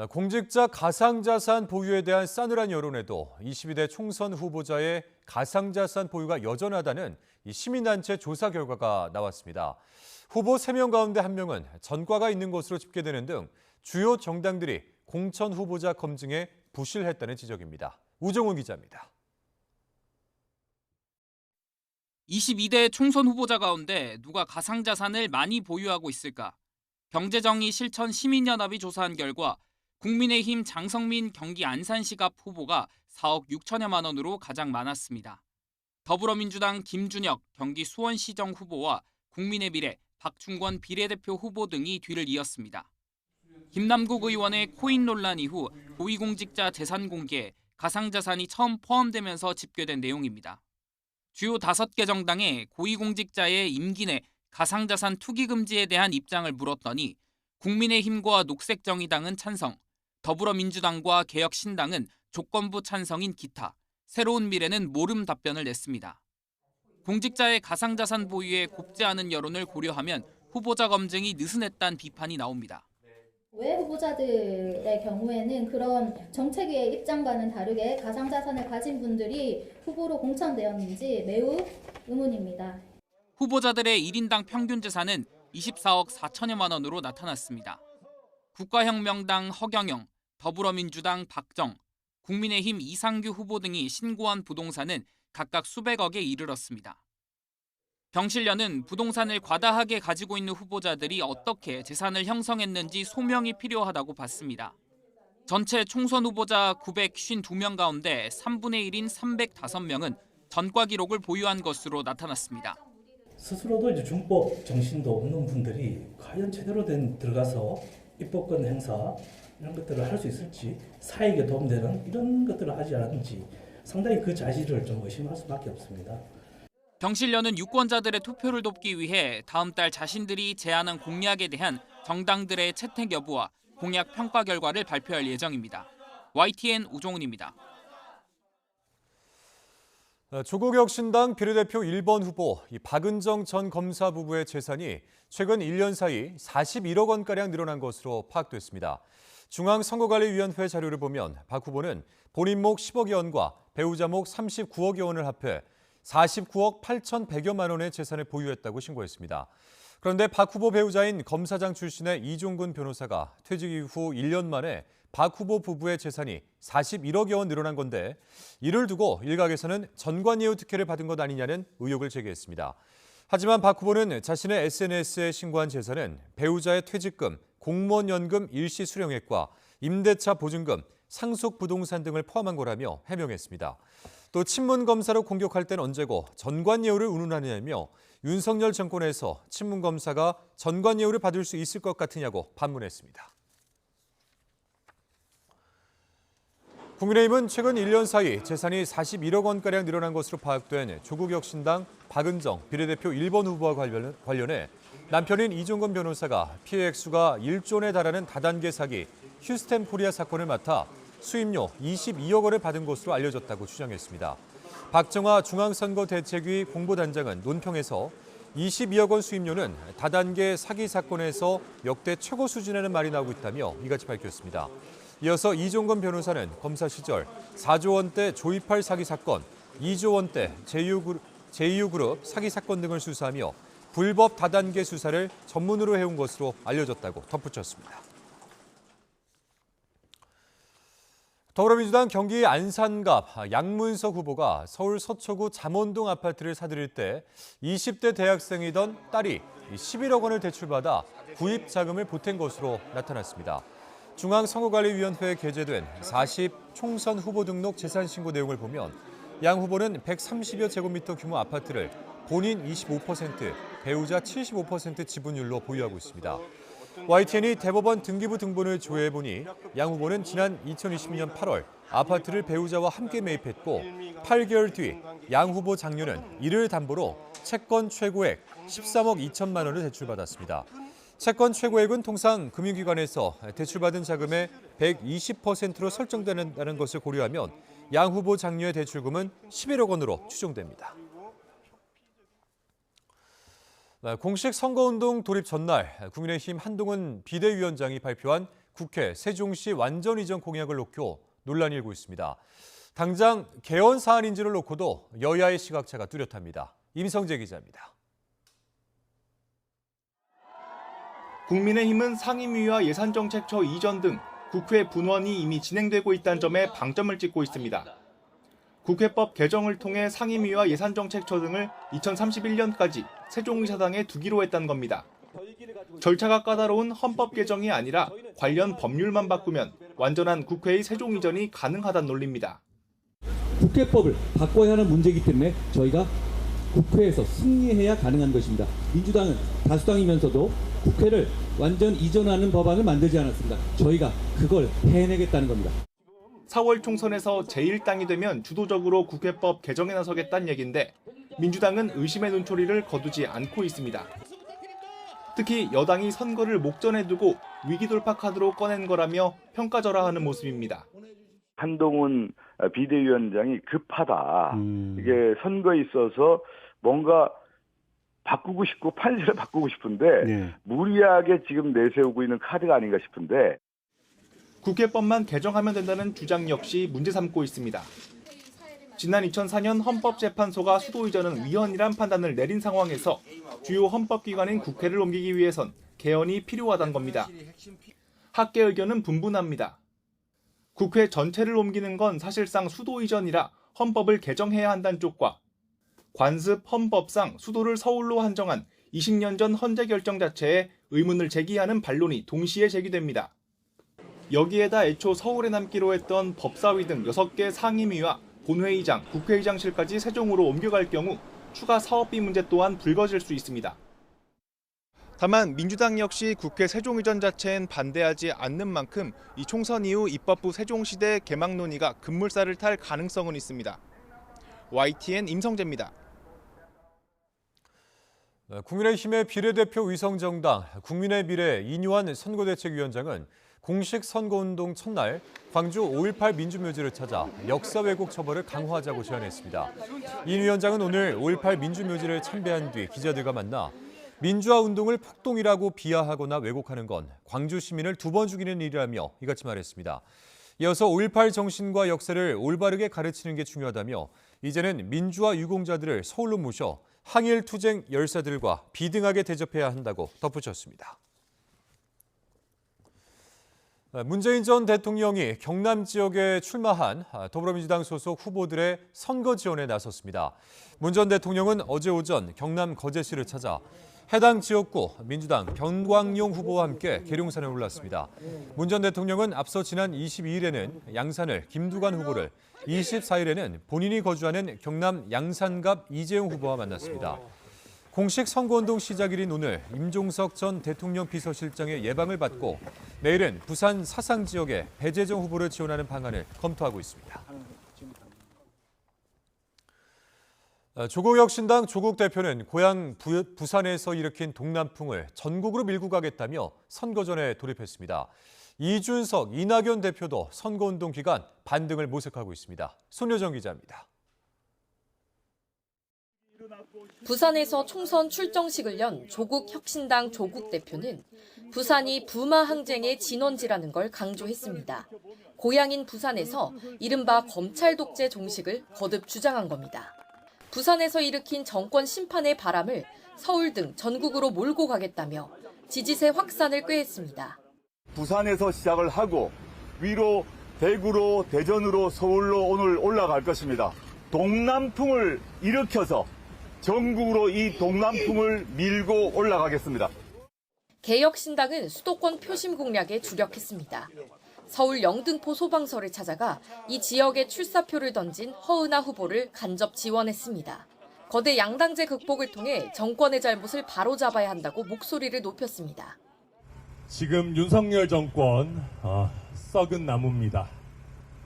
공직자 가상자산 보유에 대한 싸늘한 여론에도 22대 총선 후보자의 가상자산 보유가 여전하다는 시민단체 조사 결과가 나왔습니다. 후보 3명 가운데 1명은 전과가 있는 것으로 집계되는 등 주요 정당들이 공천 후보자 검증에 부실했다는 지적입니다. 우정훈 기자입니다.
22대 총선 후보자 가운데 누가 가상자산을 많이 보유하고 있을까? 경제정의 실천 시민연합이 조사한 결과 국민의힘 장성민 경기 안산시갑 후보가 4억 6천여만 원으로 가장 많았습니다. 더불어민주당 김준혁 경기 수원시정 후보와 국민의 미래 박충권 비례대표 후보 등이 뒤를 이었습니다. 김남국 의원의 코인 논란 이후 고위공직자 재산 공개에 가상자산이 처음 포함되면서 집계된 내용입니다. 주요 5개 정당의 고위공직자의 임기 내 가상자산 투기 금지에 대한 입장을 물었더니 국민의힘과 녹색정의당은 찬성, 더불어민주당과 개혁신당은 조건부 찬성인 기타, 새로운 미래는 모름 답변을 냈습니다. 공직자의 가상자산 보유에 곱지 않은 여론을 고려하면 후보자 검증이 느슨했다는 비판이 나옵니다.
왜 후보자들의 경우에는 그런 정책위의 입장과는 다르게 가상자산을 가진 분들이 후보로 공천되었는지 매우 의문입니다.
후보자들의 1인당 평균 재산은 24억 4천여만 원으로 나타났습니다. 국가혁명당 허경영, 더불어민주당 박정, 국민의힘 이상규 후보 등이 신고한 부동산은 각각 수백억에 이르렀습니다. 경실련은 부동산을 과다하게 가지고 있는 후보자들이 어떻게 재산을 형성했는지 소명이 필요하다고 봤습니다. 전체 총선 후보자 952명 가운데 3분의 1인 305명은 전과 기록을 보유한 것으로 나타났습니다.
스스로도 이제 준법 정신도 없는 분들이 과연 제대로 들어가서 입법권 행사 이런 것들을 할 수 있을지, 사익에 도움되는 이런 것들을 하지 않은지 상당히 그 자질을 좀 의심할 수밖에 없습니다.
경실련은 유권자들의 투표를 돕기 위해 다음 달 자신들이 제안한 공약에 대한 정당들의 채택 여부와 공약 평가 결과를 발표할 예정입니다. YTN 우종훈입니다.
조국혁신당 비례대표 1번 후보 박은정 전 검사 부부의 재산이 최근 1년 사이 41억 원가량 늘어난 것으로 파악됐습니다. 중앙선거관리위원회 자료를 보면 박 후보는 본인 목 10억여 원과 배우자 목 39억여 원을 합해 49억 8,100여만 원의 재산을 보유했다고 신고했습니다. 그런데 박 후보 배우자인 검사장 출신의 이종근 변호사가 퇴직 이후 1년 만에 박 후보 부부의 재산이 41억여 원 늘어난 건데 이를 두고 일각에서는 전관예우 특혜를 받은 것 아니냐는 의혹을 제기했습니다. 하지만 박 후보는 자신의 SNS에 신고한 재산은 배우자의 퇴직금, 공무원연금 일시 수령액과 임대차 보증금, 상속 부동산 등을 포함한 거라며 해명했습니다. 또 친문검사로 공격할 땐 언제고 전관예우를 운운하느냐며 윤석열 정권에서 친문검사가 전관예우를 받을 수 있을 것 같으냐고 반문했습니다. 국민의힘은 최근 1년 사이 재산이 41억 원가량 늘어난 것으로 파악된 조국혁신당 박은정 비례대표 1번 후보와 관련해 남편인 이종건 변호사가 피해 액수가 1조 원에 달하는 다단계 사기 휴스텐 코리아 사건을 맡아 수임료 22억 원을 받은 것으로 알려졌다고 주장했습니다. 박정화 중앙선거대책위 공보단장은 논평에서 22억 원 수임료는 다단계 사기 사건에서 역대 최고 수준이라는 말이 나오고 있다며 이같이 밝혔습니다. 이어서 이종건 변호사는 검사 시절 4조 원대 조이팔 사기 사건, 2조 원대 제이유그룹 사기 사건 등을 수사하며 불법 다단계 수사를 전문으로 해온 것으로 알려졌다고 덧붙였습니다. 더불어민주당 경기 안산갑 양문석 후보가 서울 서초구 잠원동 아파트를 사들일 때 20대 대학생이던 딸이 11억 원을 대출받아 구입 자금을 보탠 것으로 나타났습니다. 중앙선거관리위원회에 게재된 40 총선 후보 등록 재산신고 내용을 보면 양 후보는 130여 제곱미터 규모 아파트를 본인 25%, 배우자 75% 지분율로 보유하고 있습니다. YTN이 대법원 등기부 등본을 조회해보니 양 후보는 지난 2020년 8월 아파트를 배우자와 함께 매입했고 8개월 뒤 양 후보 장녀는 이를 담보로 채권 최고액 13억 2천만 원을 대출받았습니다. 채권 최고액은 통상 금융기관에서 대출받은 자금의 120%로 설정된다는 것을 고려하면 양 후보 장녀의 대출금은 11억 원으로 추정됩니다. 공식 선거운동 돌입 전날 국민의힘 한동훈 비대위원장이 발표한 국회 세종시 완전 이전 공약을 놓고 논란이 일고 있습니다. 당장 개헌 사안인지를 놓고도 여야의 시각차가 뚜렷합니다. 임성재 기자입니다.
국민의힘은 상임위와 예산정책처 이전 등 국회 분원이 이미 진행되고 있다는 점에 방점을 찍고 있습니다. 국회법 개정을 통해 상임위와 예산정책처 등을 2031년까지 세종의사당에 두기로 했다는 겁니다. 절차가 까다로운 헌법 개정이 아니라 관련 법률만 바꾸면 완전한 국회의 세종 이전이 가능하다는 논리입니다.
국회법을 바꿔야 하는 문제이기 때문에 저희가 국회에서 승리해야 가능한 것입니다. 민주당은 다수당이면서도 국회를 완전 이전하는 법안을 만들지 않았습니다. 저희가 그걸 해내겠다는 겁니다.
4월 총선에서 제1당이 되면 주도적으로 국회법 개정에 나서겠다는 얘기인데 민주당은 의심의 눈초리를 거두지 않고 있습니다. 특히 여당이 선거를 목전에 두고 위기 돌파 카드로 꺼낸 거라며 평가절하하는 모습입니다.
한동훈 비대위원장이 급하다. 이게 선거에 있어서 뭔가 바꾸고 싶고 판세를 바꾸고 싶은데 무리하게 지금 내세우고 있는 카드가 아닌가 싶은데
국회법만 개정하면 된다는 주장 역시 문제 삼고 있습니다. 지난 2004년 헌법재판소가 수도 이전은 위헌이란 판단을 내린 상황에서 주요 헌법기관인 국회를 옮기기 위해선 개헌이 필요하다는 겁니다. 학계 의견은 분분합니다. 국회 전체를 옮기는 건 사실상 수도 이전이라 헌법을 개정해야 한다는 쪽과 관습 헌법상 수도를 서울로 한정한 20년 전 헌재 결정 자체에 의문을 제기하는 반론이 동시에 제기됩니다. 여기에다 애초 서울에 남기로 했던 법사위 등 6개 상임위와 본회의장, 국회의장실까지 세종으로 옮겨갈 경우 추가 사업비 문제 또한 불거질 수 있습니다. 다만 민주당 역시 국회 세종 이전 자체엔 반대하지 않는 만큼 이 총선 이후 입법부 세종시대 개막 논의가 급물살을 탈 가능성은 있습니다. YTN 임성재입니다.
국민의힘의 비례대표 위성정당 국민의 미래 이뉴환 선거대책위원장은 공식 선거운동 첫날 광주 5.18 민주묘지를 찾아 역사 왜곡 처벌을 강화하자고 제안했습니다. 인 위원장은 오늘 5.18 민주묘지를 참배한 뒤 기자들과 만나 민주화 운동을 폭동이라고 비하하거나 왜곡하는 건 광주 시민을 2번 죽이는 일이라며 이같이 말했습니다. 이어서 5.18 정신과 역사를 올바르게 가르치는 게 중요하다며 이제는 민주화 유공자들을 서울로 모셔 항일 투쟁 열사들과 비등하게 대접해야 한다고 덧붙였습니다. 문재인 전 대통령이 경남 지역에 출마한 더불어민주당 소속 후보들의 선거 지원에 나섰습니다. 문 전 대통령은 어제 오전 경남 거제시를 찾아 해당 지역구 민주당 변광용 후보와 함께 계룡산에 올랐습니다. 문 전 대통령은 앞서 지난 22일에는 양산을 김두관 후보를, 24일에는 본인이 거주하는 경남 양산갑 이재용 후보와 만났습니다. 공식 선거운동 시작일인 오늘 임종석 전 대통령 비서실장의 예방을 받고 내일은 부산 사상 지역에 배재정 후보를 지원하는 방안을 검토하고 있습니다. 조국혁신당 조국 대표는 고향 부산에서 일으킨 동남풍을 전국으로 밀고 가겠다며 선거 전에 돌입했습니다. 이준석, 이낙연 대표도 선거운동 기간 반등을 모색하고 있습니다. 손여정 기자입니다.
부산에서 총선 출정식을 연 조국혁신당 조국 대표는 부산이 부마 항쟁의 진원지라는 걸 강조했습니다. 고향인 부산에서 이른바 검찰 독재 종식을 거듭 주장한 겁니다. 부산에서 일으킨 정권 심판의 바람을 서울 등 전국으로 몰고 가겠다며 지지세 확산을 꾀했습니다.
부산에서 시작을 하고 위로 대구로 대전으로 서울로 오늘 올라갈 것입니다. 동남풍을 일으켜서 전국으로 이 동남풍을 밀고 올라가겠습니다.
개혁신당은 수도권 표심 공략에 주력했습니다. 서울 영등포 소방서를 찾아가 이 지역에 출사표를 던진 허은하 후보를 간접 지원했습니다. 거대 양당제 극복을 통해 정권의 잘못을 바로잡아야 한다고 목소리를 높였습니다.
지금 윤석열 정권 썩은 나무입니다.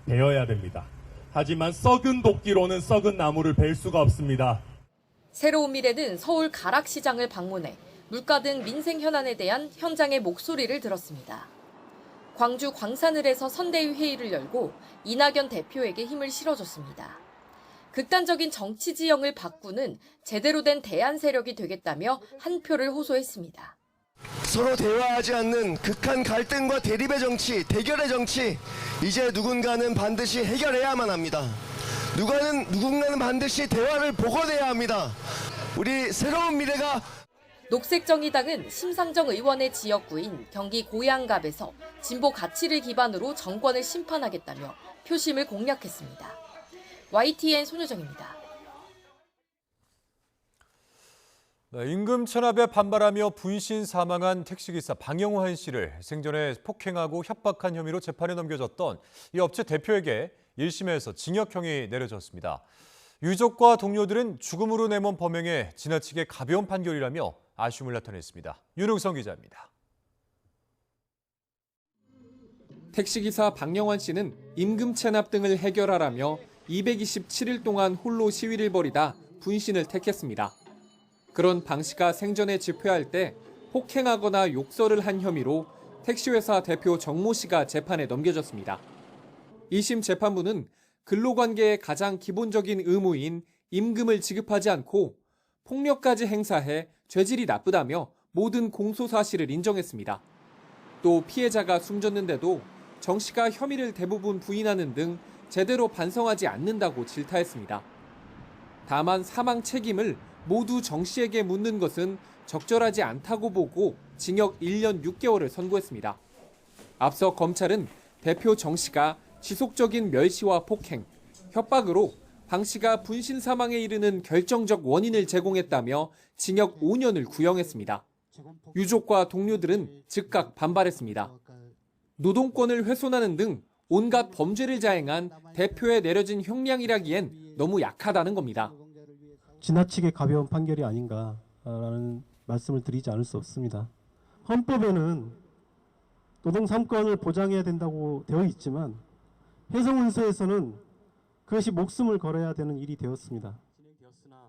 베어야 됩니다. 하지만 썩은 도끼로는 썩은 나무를 벨 수가 없습니다.
새로운 미래는 서울 가락시장을 방문해 물가 등 민생 현안에 대한 현장의 목소리를 들었습니다. 광주 광산을에서 선대위 회의를 열고 이낙연 대표에게 힘을 실어줬습니다. 극단적인 정치 지형을 바꾸는 제대로 된 대안 세력이 되겠다며 한 표를 호소했습니다.
서로 대화하지 않는 극한 갈등과 대립의 정치, 대결의 정치, 이제 누군가는 반드시 해결해야만 합니다. 누군가는 반드시 대화를 복원해야 합니다. 우리 새로운 미래가
녹색정의당은 심상정 의원의 지역구인 경기 고양갑에서 진보 가치를 기반으로 정권을 심판하겠다며 표심을 공략했습니다. YTN 손효정입니다.
임금 체납에 반발하며 분신 사망한 택시기사 방영환 씨를 생전에 폭행하고 협박한 혐의로 재판에 넘겨졌던 이 업체 대표에게 1심에서 징역형이 내려졌습니다. 유족과 동료들은 죽음으로 내몬 범행에 지나치게 가벼운 판결이라며 아쉬움을 나타냈습니다. 윤흥성 기자입니다.
택시기사 방영환 씨는 임금 체납 등을 해결하라며 227일 동안 홀로 시위를 벌이다 분신을 택했습니다. 그런 방 씨가 생전에 집회할 때 폭행하거나 욕설을 한 혐의로 택시회사 대표 정모 씨가 재판에 넘겨졌습니다. 2심 재판부는 근로관계의 가장 기본적인 의무인 임금을 지급하지 않고 폭력까지 행사해 죄질이 나쁘다며 모든 공소 사실을 인정했습니다. 또 피해자가 숨졌는데도 정 씨가 혐의를 대부분 부인하는 등 제대로 반성하지 않는다고 질타했습니다. 다만 사망 책임을 모두 정 씨에게 묻는 것은 적절하지 않다고 보고 징역 1년 6개월을 선고했습니다. 앞서 검찰은 대표 정 씨가 지속적인 멸시와 폭행, 협박으로 방 씨가 분신 사망에 이르는 결정적 원인을 제공했다며 징역 5년을 구형했습니다. 유족과 동료들은 즉각 반발했습니다. 노동권을 훼손하는 등 온갖 범죄를 자행한 대표에 내려진 형량이라기엔 너무 약하다는 겁니다.
지나치게 가벼운 판결이 아닌가라는 말씀을 드리지 않을 수 없습니다. 헌법에는 노동 3권을 보장해야 된다고 되어 있지만 해성운수에서는 그것이 목숨을 걸어야 되는 일이 되었습니다.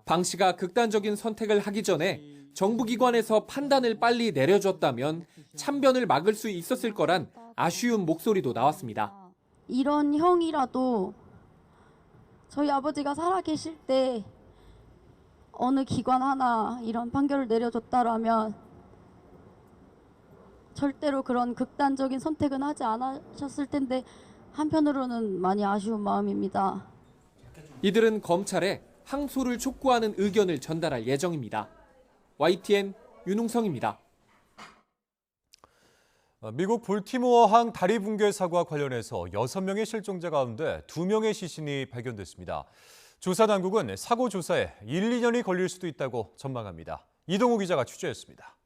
방 씨가 극단적인 선택을 하기 전에 정부기관에서 판단을 빨리 내려줬다면 참변을 막을 수 있었을 거란 아쉬운 목소리도 나왔습니다.
이런 형이라도 저희 아버지가 살아계실 때 어느 기관 하나 이런 판결을 내려줬다라면 절대로 그런 극단적인 선택은 하지 않으셨을 텐데 한편으로는 많이 아쉬운 마음입니다.
이들은 검찰에 항소를 촉구하는 의견을 전달할 예정입니다. YTN 윤웅성입니다.
미국 볼티모어항 다리 붕괴 사고와 관련해서 6명의 실종자 가운데 2명의 시신이 발견됐습니다. 조사 당국은 사고 조사에 1, 2년이 걸릴 수도 있다고 전망합니다. 이동우 기자가 취재했습니다.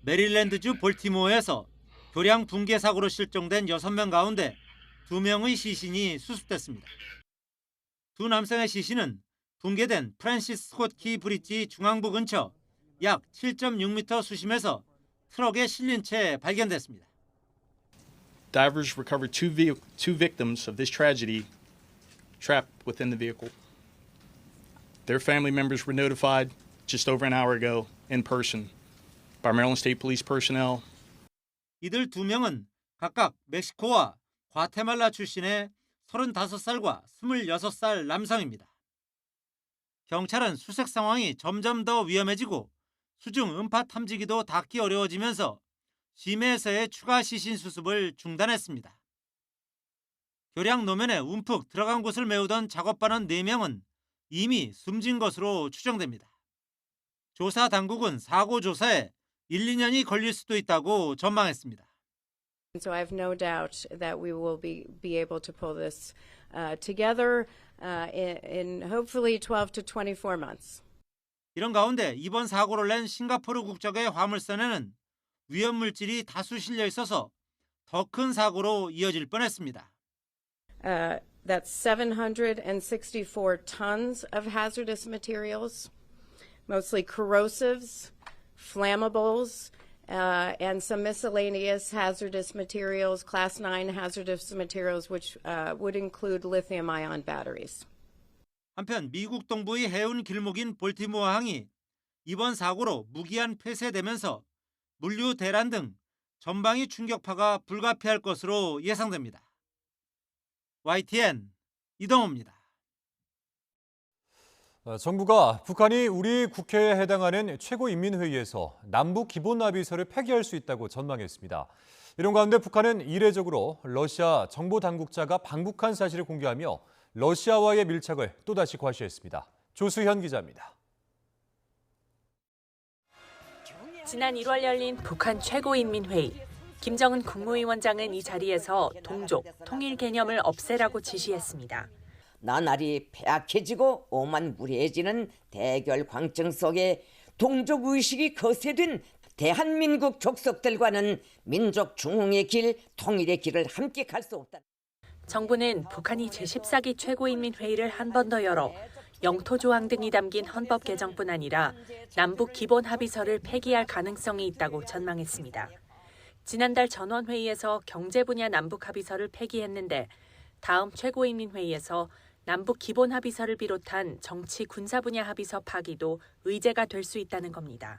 메릴랜드주 볼티모어에서 교량 붕괴 사고로 실종된 6명 가운데 2명의 시신이 수습됐습니다. 두 남성의 시신은 붕괴된 프랜시스 스콧 키 브릿지 중앙부 근처 약 7.6m 수심에서 트럭에 실린 채 발견됐습니다.
Divers recovered two victims of this tragedy trapped within the vehicle. Their family members were notified just over an hour ago in person by Maryland State Police personnel.
이들 2명은 각각 멕시코와 과테말라 출신의 35살과 26살 남성입니다. 경찰은 수색 상황이 점점 더 위험해지고 수중 음파 탐지기도 닿기 어려워지면서 심해에서의 추가 시신 수습을 중단했습니다. 교량 노면에 움푹 들어간 곳을 메우던 작업반원 4명은 이미 숨진 것으로 추정됩니다. 조사 당국은 사고 조사에 1, 2년이 걸릴 수도 있다고 전망했습니다.
So I have no doubt that we will be able to pull this together in hopefully 12 to 24 months.
이런 가운데 이번 사고를 낸 싱가포르 국적의 화물선에는 위험물질이 다수 실려 있어서 더 큰 사고로 이어질 뻔했습니다.
That's 764 tons of hazardous materials, mostly corrosives, flammables, and some miscellaneous hazardous materials, class 9 hazardous materials, which would include lithium-ion batteries.
한편 미국 동부의 해운 길목인 볼티모어항이 이번 사고로 무기한 폐쇄되면서 물류 대란 등 전방위 충격파가 불가피할 것으로 예상됩니다. YTN 이동호입니다.
정부가 북한이 우리 국회에 해당하는 최고인민회의에서 남북 기본합의서를 폐기할 수 있다고 전망했습니다. 이런 가운데 북한은 이례적으로 러시아 정보당국자가 방북한 사실을 공개하며 러시아와의 밀착을 또다시 과시했습니다. 조수현 기자입니다.
지난 1월 열린 북한 최고인민회의. 김정은 국무위원장은 이 자리에서 동족, 통일 개념을 없애라고 지시했습니다.
나날이 폐악해지고 오만무리해지는 대결 광증 속에 동족의식이 거세된 대한민국 족속들과는 민족 중흥의 길, 통일의 길을 함께 갈 수 없다.
정부는 북한이 제14기 최고인민회의를 한 번 더 열어 영토 조항 등이 담긴 헌법 개정뿐 아니라 남북 기본 합의서를 폐기할 가능성이 있다고 전망했습니다. 지난달 전원회의에서 경제 분야 남북 합의서를 폐기했는데 다음 최고인민회의에서 남북 기본 합의서를 비롯한 정치 군사 분야 합의서 파기도 의제가 될 수 있다는 겁니다.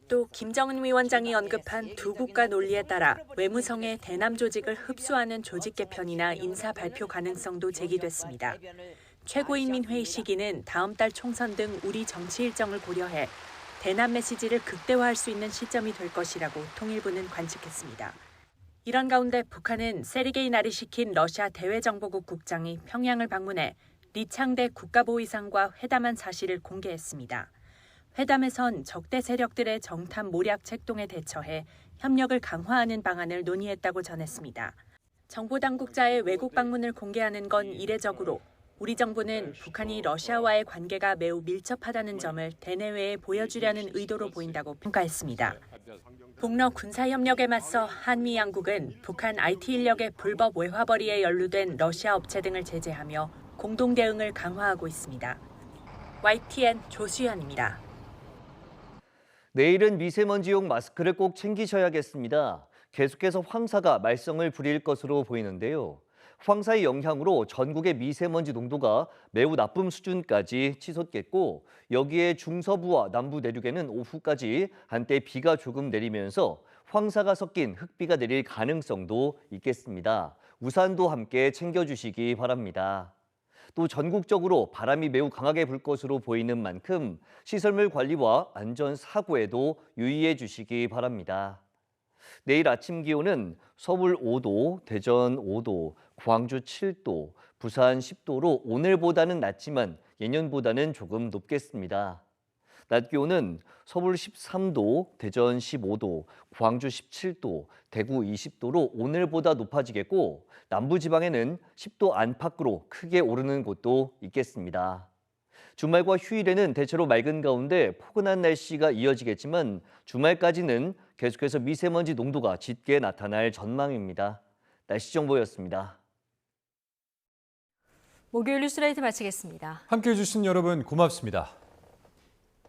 또 김정은 위원장이 언급한 두 국가 논리에 따라 외무성의 대남 조직을 흡수하는 조직 개편이나 인사 발표 가능성도 제기됐습니다. 최고인민회의 시기는 다음 달 총선 등 우리 정치 일정을 고려해 대남 메시지를 극대화할 수 있는 시점이 될 것이라고 통일부는 관측했습니다. 이런 가운데 북한은 세르게이 나리시킨 러시아 대외정보국 국장이 평양을 방문해 리창대 국가보위상과 회담한 사실을 공개했습니다. 회담에선 적대 세력들의 정탐 모략 책동에 대처해 협력을 강화하는 방안을 논의했다고 전했습니다. 정보당국자의 외국 방문을 공개하는 건 이례적으로 우리 정부는 북한이 러시아와의 관계가 매우 밀접하다는 점을 대내외에 보여주려는 의도로 보인다고 평가했습니다. 북러 군사협력에 맞서 한미 양국은 북한 IT 인력의 불법 외화벌이에 연루된 러시아 업체 등을 제재하며 공동 대응을 강화하고 있습니다. YTN 조수현입니다.
내일은 미세먼지용 마스크를 꼭 챙기셔야겠습니다. 계속해서 황사가 말썽을 부릴 것으로 보이는데요.
황사의 영향으로 전국의 미세먼지 농도가 매우 나쁨 수준까지 치솟겠고 여기에 중서부와 남부 내륙에는 오후까지 한때 비가 조금 내리면서 황사가 섞인 흙비가 내릴 가능성도 있겠습니다. 우산도 함께 챙겨주시기 바랍니다. 또 전국적으로 바람이 매우 강하게 불 것으로 보이는 만큼 시설물 관리와 안전사고에도 유의해 주시기 바랍니다. 내일 아침 기온은 서울 5도, 대전 5도, 광주 7도, 부산 10도로 오늘보다는 낮지만 예년보다는 조금 높겠습니다. 낮 기온은 서울 13도, 대전 15도, 광주 17도, 대구 20도로 오늘보다 높아지겠고 남부지방에는 10도 안팎으로 크게 오르는 곳도 있겠습니다. 주말과 휴일에는 대체로 맑은 가운데 포근한 날씨가 이어지겠지만 주말까지는 계속해서 미세먼지 농도가 짙게 나타날 전망입니다. 날씨 정보였습니다.
목요일 뉴스라이트 마치겠습니다.
함께해 주신 여러분 고맙습니다.